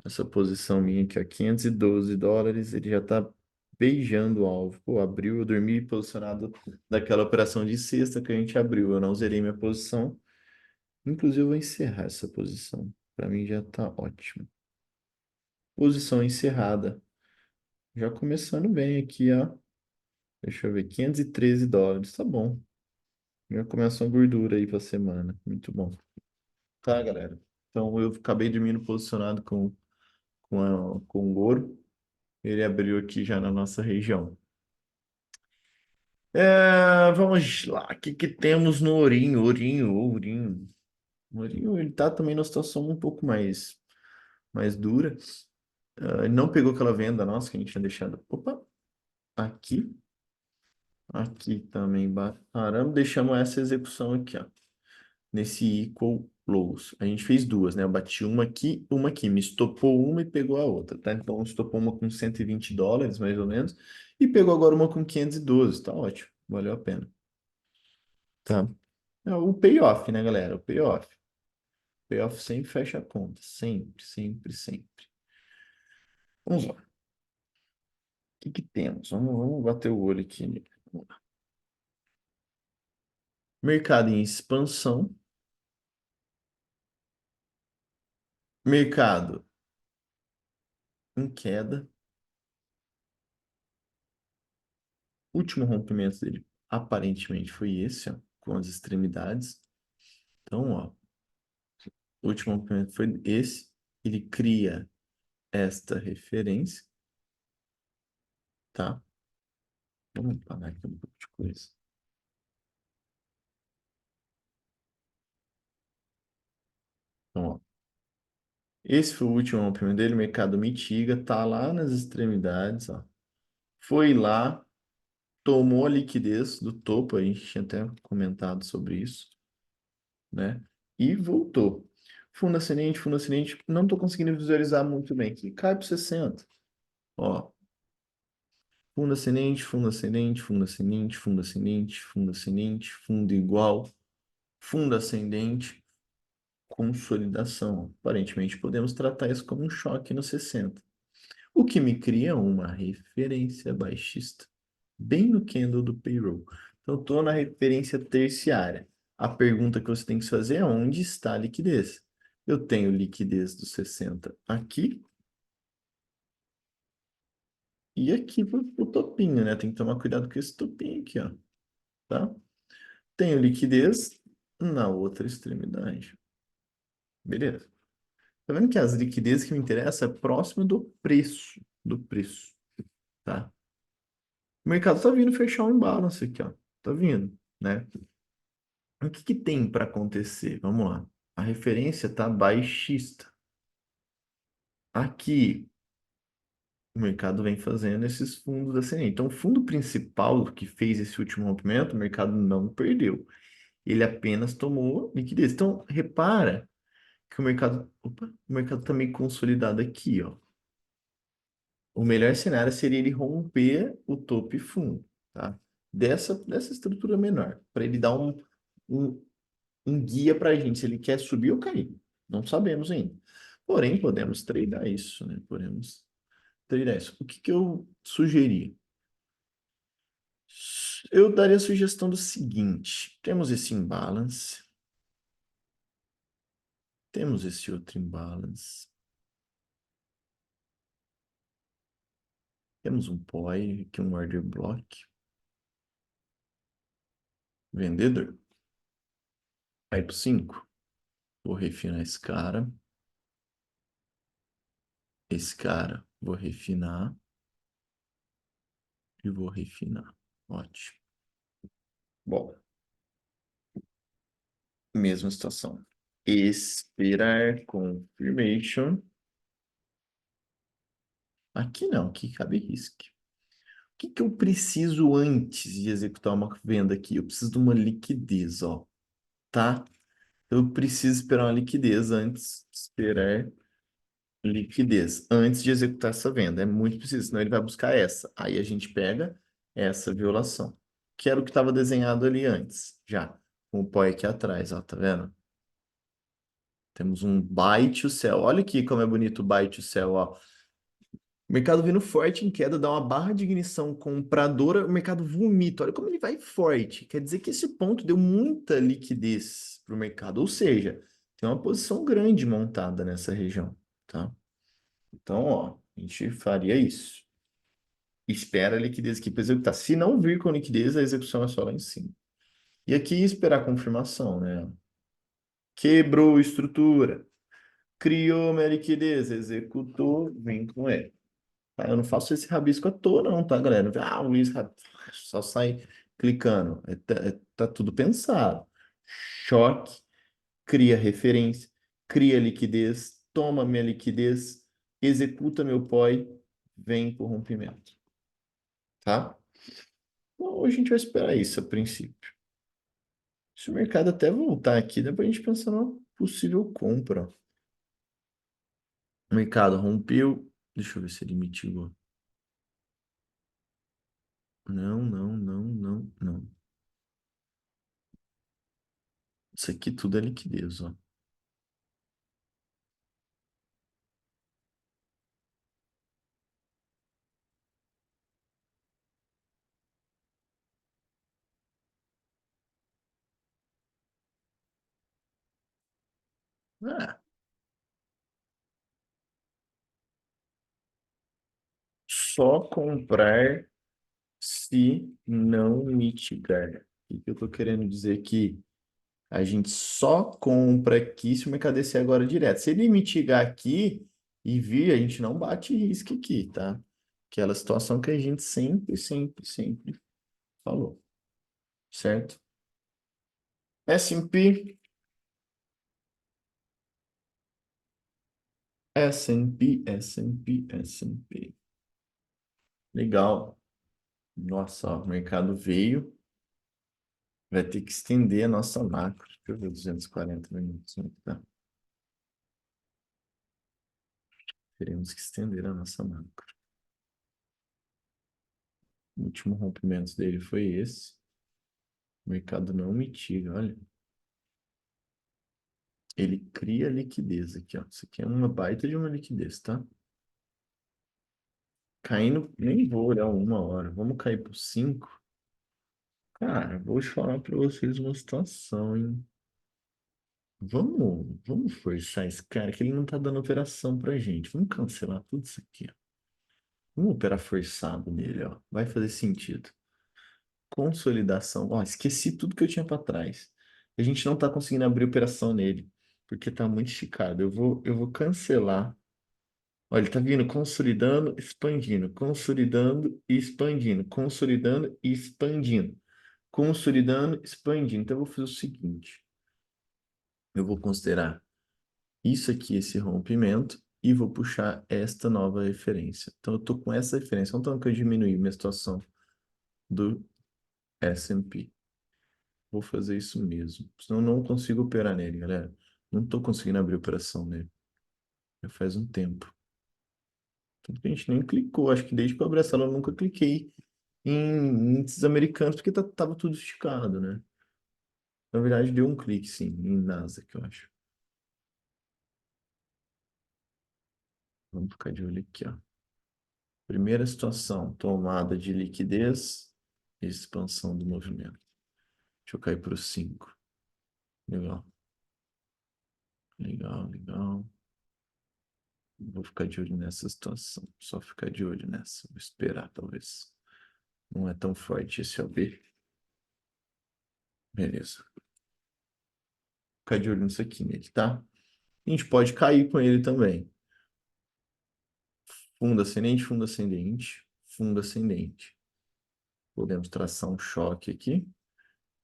Essa posição minha aqui, ó, US$ 512. Ele já tá beijando o alvo. Pô, abriu, eu dormi posicionado daquela operação de sexta que a gente abriu. Eu não zerei minha posição. Inclusive, eu vou encerrar essa posição. Para mim já tá ótimo. Posição encerrada. Já começando bem aqui, ó. Deixa eu ver, US$ 513. Tá bom. Já começa uma gordura aí pra semana. Muito bom. Tá, galera. Então eu acabei dormindo posicionado com o ouro. Ele abriu aqui já na nossa região. Vamos lá. O que que temos no ourinho? Ourinho. O ourinho, ele tá também numa situação um pouco mais dura. Ele não pegou aquela venda nossa que a gente tinha deixado. Opa, aqui. Aqui também. Caramba, deixamos essa execução aqui, ó. Nesse equal lows. A gente fez duas, né? Eu bati uma aqui. Me estopou uma e pegou a outra, tá? Então, estopou uma com US$ 120, mais ou menos. E pegou agora uma com 512. Tá ótimo. Valeu a pena. Tá? É o payoff, né, galera? O payoff. O payoff sempre fecha a conta. Sempre, sempre, sempre. Vamos lá. O que que temos? Vamos bater o olho aqui. Vamos lá. Mercado em expansão. Mercado em queda. Último rompimento dele aparentemente foi esse, ó, com as extremidades. Então, ó, o último rompimento foi esse. Ele cria esta referência, tá? Vamos parar aqui um pouco de coisa. Então, ó, esse foi o último rompimento dele. O mercado mitiga, tá lá nas extremidades, ó. Foi lá, tomou a liquidez do topo, a gente tinha até comentado sobre isso, né? E voltou. Fundo ascendente, não estou conseguindo visualizar muito bem aqui. Cai para 60. Ó, fundo ascendente, fundo ascendente, fundo ascendente, fundo ascendente, fundo ascendente, fundo igual, fundo ascendente, consolidação. Aparentemente, podemos tratar isso como um choque no 60. O que me cria uma referência baixista, bem no candle do payroll. Então, estou na referência terciária. A pergunta que você tem que se fazer é onde está a liquidez? Eu tenho liquidez dos 60 aqui e aqui pro topinho, né? Tem que tomar cuidado com esse topinho aqui, ó. Tá? Tenho liquidez na outra extremidade. Beleza. Tá vendo que as liquidezes que me interessam é próximo do preço, tá? O mercado tá vindo fechar um imbalance aqui, ó. Tá vindo, né? O que que tem para acontecer? Vamos lá. A referência tá baixista. Aqui, o mercado vem fazendo esses fundos ascendentes. Então, o fundo principal que fez esse último rompimento, o mercado não perdeu. Ele apenas tomou liquidez. Então, repara que o mercado está meio consolidado aqui, ó. O melhor cenário seria ele romper o topo e fundo, tá? Dessa estrutura menor, para ele dar um, um guia para a gente se ele quer subir ou cair. Não sabemos ainda. Porém, podemos treinar isso, né? Podemos treinar isso. O que que eu sugeri? Eu daria a sugestão do seguinte: temos esse imbalance, temos esse outro imbalance. Temos um POI, aqui um order block. Vendedor. Vai para 5. Vou refinar esse cara. Esse cara. Vou refinar. E vou refinar. Ótimo. Bom, mesma situação. Esperar confirmation. Aqui não, aqui cabe risco. que eu preciso antes de executar uma venda aqui? Eu preciso de uma liquidez, ó, tá? Eu preciso esperar uma liquidez antes, esperar liquidez antes de executar essa venda. É muito preciso, senão ele vai buscar essa. Aí a gente pega essa violação, que era o que estava desenhado ali antes, já, com o POI aqui atrás, ó, tá vendo? Temos um buy to sell. Olha aqui como é bonito o buy to sell, ó. O mercado vindo forte em queda, dá uma barra de ignição compradora, o mercado vomita. Olha como ele vai forte. Quer dizer que esse ponto deu muita liquidez para o mercado, ou seja, tem uma posição grande montada nessa região, tá? Então, ó, a gente faria isso. Espera a liquidez aqui para executar. Se não vir com liquidez, a execução é só lá em cima. E aqui esperar a confirmação, né? Quebrou estrutura, criou minha liquidez, executou, vem com ele. Tá? Eu não faço esse rabisco à toa, não, tá, galera? Ah, o Luiz só sai clicando. Tá tudo pensado. Choque, cria referência, cria liquidez, toma minha liquidez, executa meu POI, vem por rompimento. Tá? Bom, a gente vai esperar isso a princípio. Se o mercado até voltar aqui, dá pra gente pensar numa possível compra. O mercado rompeu. Deixa eu ver se ele mitigou. Não, não, não, não, não. Isso aqui tudo é liquidez, ó. Ah, só comprar se não mitigar. O que eu tô querendo dizer que a gente só compra aqui se o mercado descer agora direto. Se ele mitigar aqui e vir, a gente não bate risco aqui, tá? Aquela situação que a gente sempre, sempre, sempre falou, certo? S&P, S&P, S&P, S&P. Legal. Nossa, ó, o mercado veio, vai ter que estender a nossa macro. Deixa eu ver 240 minutos. Como é que tá? Teremos que estender a nossa macro. O último rompimento dele foi esse. O mercado não mitiga, olha. Ele cria liquidez aqui, ó. Isso aqui é uma baita de uma liquidez, tá? Caindo, nem vou olhar 1 hora. Vamos cair por 5. Cara, vou falar para vocês uma situação, hein? Vamos forçar esse cara, que ele não tá dando operação pra gente. Vamos cancelar tudo isso aqui, ó. Vamos operar forçado nele, ó. Vai fazer sentido. Consolidação. Ó, esqueci tudo que eu tinha para trás. A gente não tá conseguindo abrir operação nele, porque tá muito esticado. Eu vou cancelar. Olha, ele tá vindo consolidando, expandindo, consolidando e expandindo, consolidando e expandindo, consolidando, expandindo. Então, eu vou fazer o seguinte: eu vou considerar isso aqui, esse rompimento, e vou puxar esta nova referência. Então, eu tô com essa referência. Não tanto que eu diminui minha situação do S&P. Vou fazer isso mesmo. Senão eu não consigo operar nele, galera. Não tô conseguindo abrir operação nele. Já faz um tempo. Tanto que a gente nem clicou. Acho que desde que eu abri essa sala eu nunca cliquei em índices americanos, porque tava tudo esticado, né? Na verdade, deu um clique, sim, em Nasdaq, eu acho. Vamos ficar de olho aqui, ó. Primeira situação, tomada de liquidez e expansão do movimento. Deixa eu cair para o 5. Legal, legal, legal. Vou ficar de olho nessa situação. Só ficar de olho nessa. Vou esperar, talvez. Não é tão forte esse OB. Beleza. Ficar de olho nisso aqui nele, tá? A gente pode cair com ele também. Fundo ascendente, fundo ascendente. Podemos traçar um choque aqui,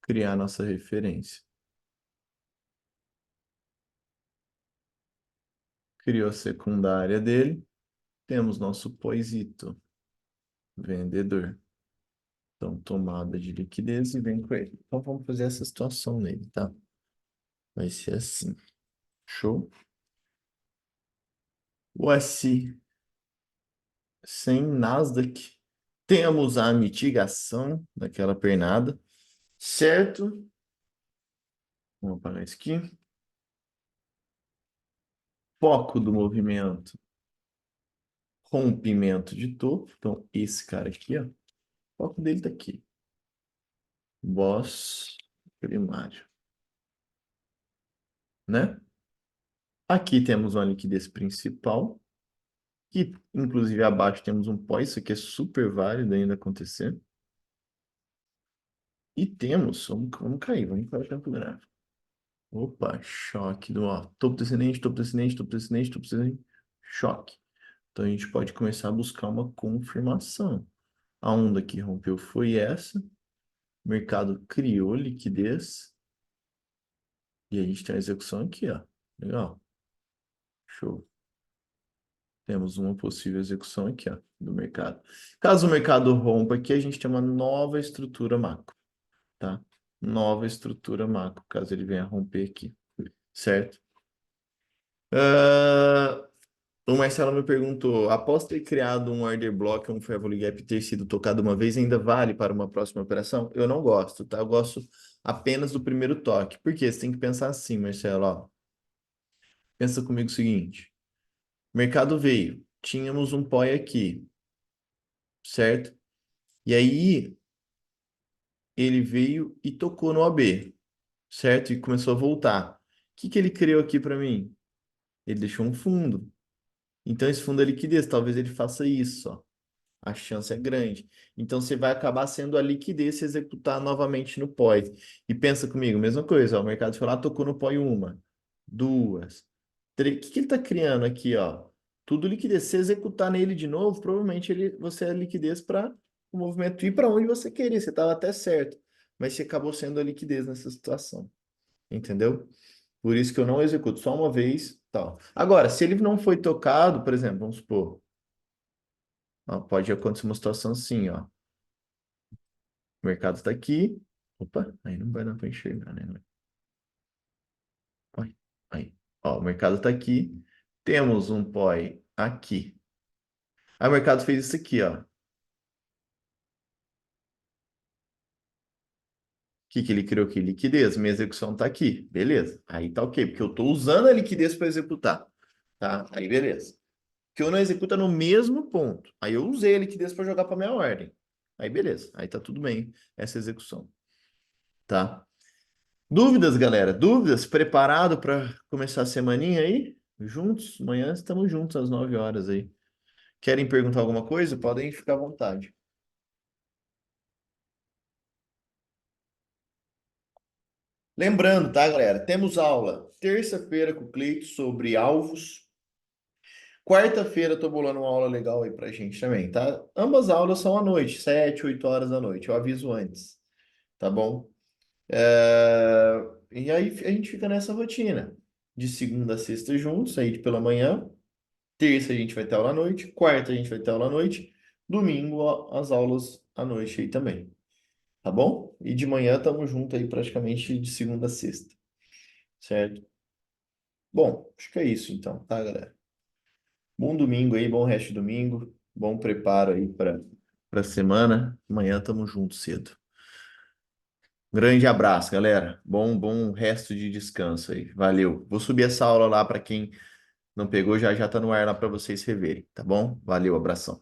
criar nossa referência. Criou a secundária dele, temos nosso poisito, vendedor. Então, tomada de liquidez e vem com ele. Então, vamos fazer essa situação nele, tá? Vai ser assim. Show? O S sem Nasdaq. Temos a mitigação daquela pernada, certo? Vamos apagar isso aqui. Foco do movimento, rompimento de topo. Então, esse cara aqui, ó, o foco dele tá aqui. Boss primário, né? Aqui temos uma liquidez principal, que inclusive abaixo temos um pó, isso aqui é super válido ainda acontecer. E temos, vamos cair, vamos para o campo gráfico. Opa, choque do ó, topo descendente, topo descendente, topo descendente, topo descendente, choque. Então a gente pode começar a buscar uma confirmação. A onda que rompeu foi essa, o mercado criou liquidez e a gente tem a execução aqui, ó. Legal. Show. Temos uma possível execução aqui, ó, do mercado. Caso o mercado rompa aqui, a gente tem uma nova estrutura macro, tá? Nova estrutura macro, caso ele venha romper aqui, certo? O Marcelo me perguntou, após ter criado um order block, um Fair Gap ter sido tocado uma vez, ainda vale para uma próxima operação? Eu não gosto, tá? Eu gosto apenas do primeiro toque. Por quê? Você tem que pensar assim, Marcelo, ó. Pensa comigo o seguinte. O mercado veio, tínhamos um POI aqui, certo? E aí ele veio e tocou no OB, certo? E começou a voltar. O que que ele criou aqui para mim? Ele deixou um fundo. Então esse fundo é liquidez, talvez ele faça isso, ó. A chance é grande. Então você vai acabar sendo a liquidez se executar novamente no POI. E pensa comigo, mesma coisa, ó, o mercado foi lá, tocou no POI uma, duas, três. O que que ele está criando aqui, ó? Tudo liquidez. Se executar nele de novo, provavelmente você é liquidez para o movimento ir para onde você queria. Você estava até certo, mas você acabou sendo a liquidez nessa situação. Entendeu? Por isso que eu não executo só uma vez, tal. Agora, se ele não foi tocado, por exemplo, vamos supor, ó, pode acontecer uma situação assim, ó. O mercado está aqui. Opa, aí não vai dar para enxergar, né? Aí, aí. Ó, o mercado está aqui. Temos um POI aqui. Aí o mercado fez isso aqui, ó. O que que ele criou aqui? Liquidez. Minha execução está aqui. Beleza. Aí tá ok, porque eu estou usando a liquidez para executar. Tá? Aí beleza. Que eu não executa no mesmo ponto. Aí eu usei a liquidez para jogar para minha ordem. Aí beleza. Aí tá tudo bem essa execução. Tá? Dúvidas, galera? Dúvidas? Preparado para começar a semaninha aí? Juntos? Amanhã estamos juntos às 9 horas aí. Querem perguntar alguma coisa? Podem ficar à vontade. Lembrando, tá, galera? Temos aula terça-feira com o Cleito sobre alvos. Quarta-feira eu tô bolando uma aula legal aí pra gente também, tá? Ambas aulas são à noite, 7, 8 horas da noite. Eu aviso antes, tá bom? E aí a gente fica nessa rotina. De segunda a sexta juntos, aí pela manhã. Terça a gente vai ter aula à noite. Quarta a gente vai ter aula à noite. Domingo as aulas à noite aí também. Tá bom? E de manhã estamos juntos aí praticamente de segunda a sexta. Certo? Bom, acho que é isso então, tá, galera? Bom domingo aí, bom resto de domingo. Bom preparo aí para a semana. Amanhã estamos juntos cedo. Grande abraço, galera. Bom resto de descanso aí. Valeu. Vou subir essa aula lá para quem não pegou, já já tá no ar lá para vocês reverem, tá bom? Valeu, abração.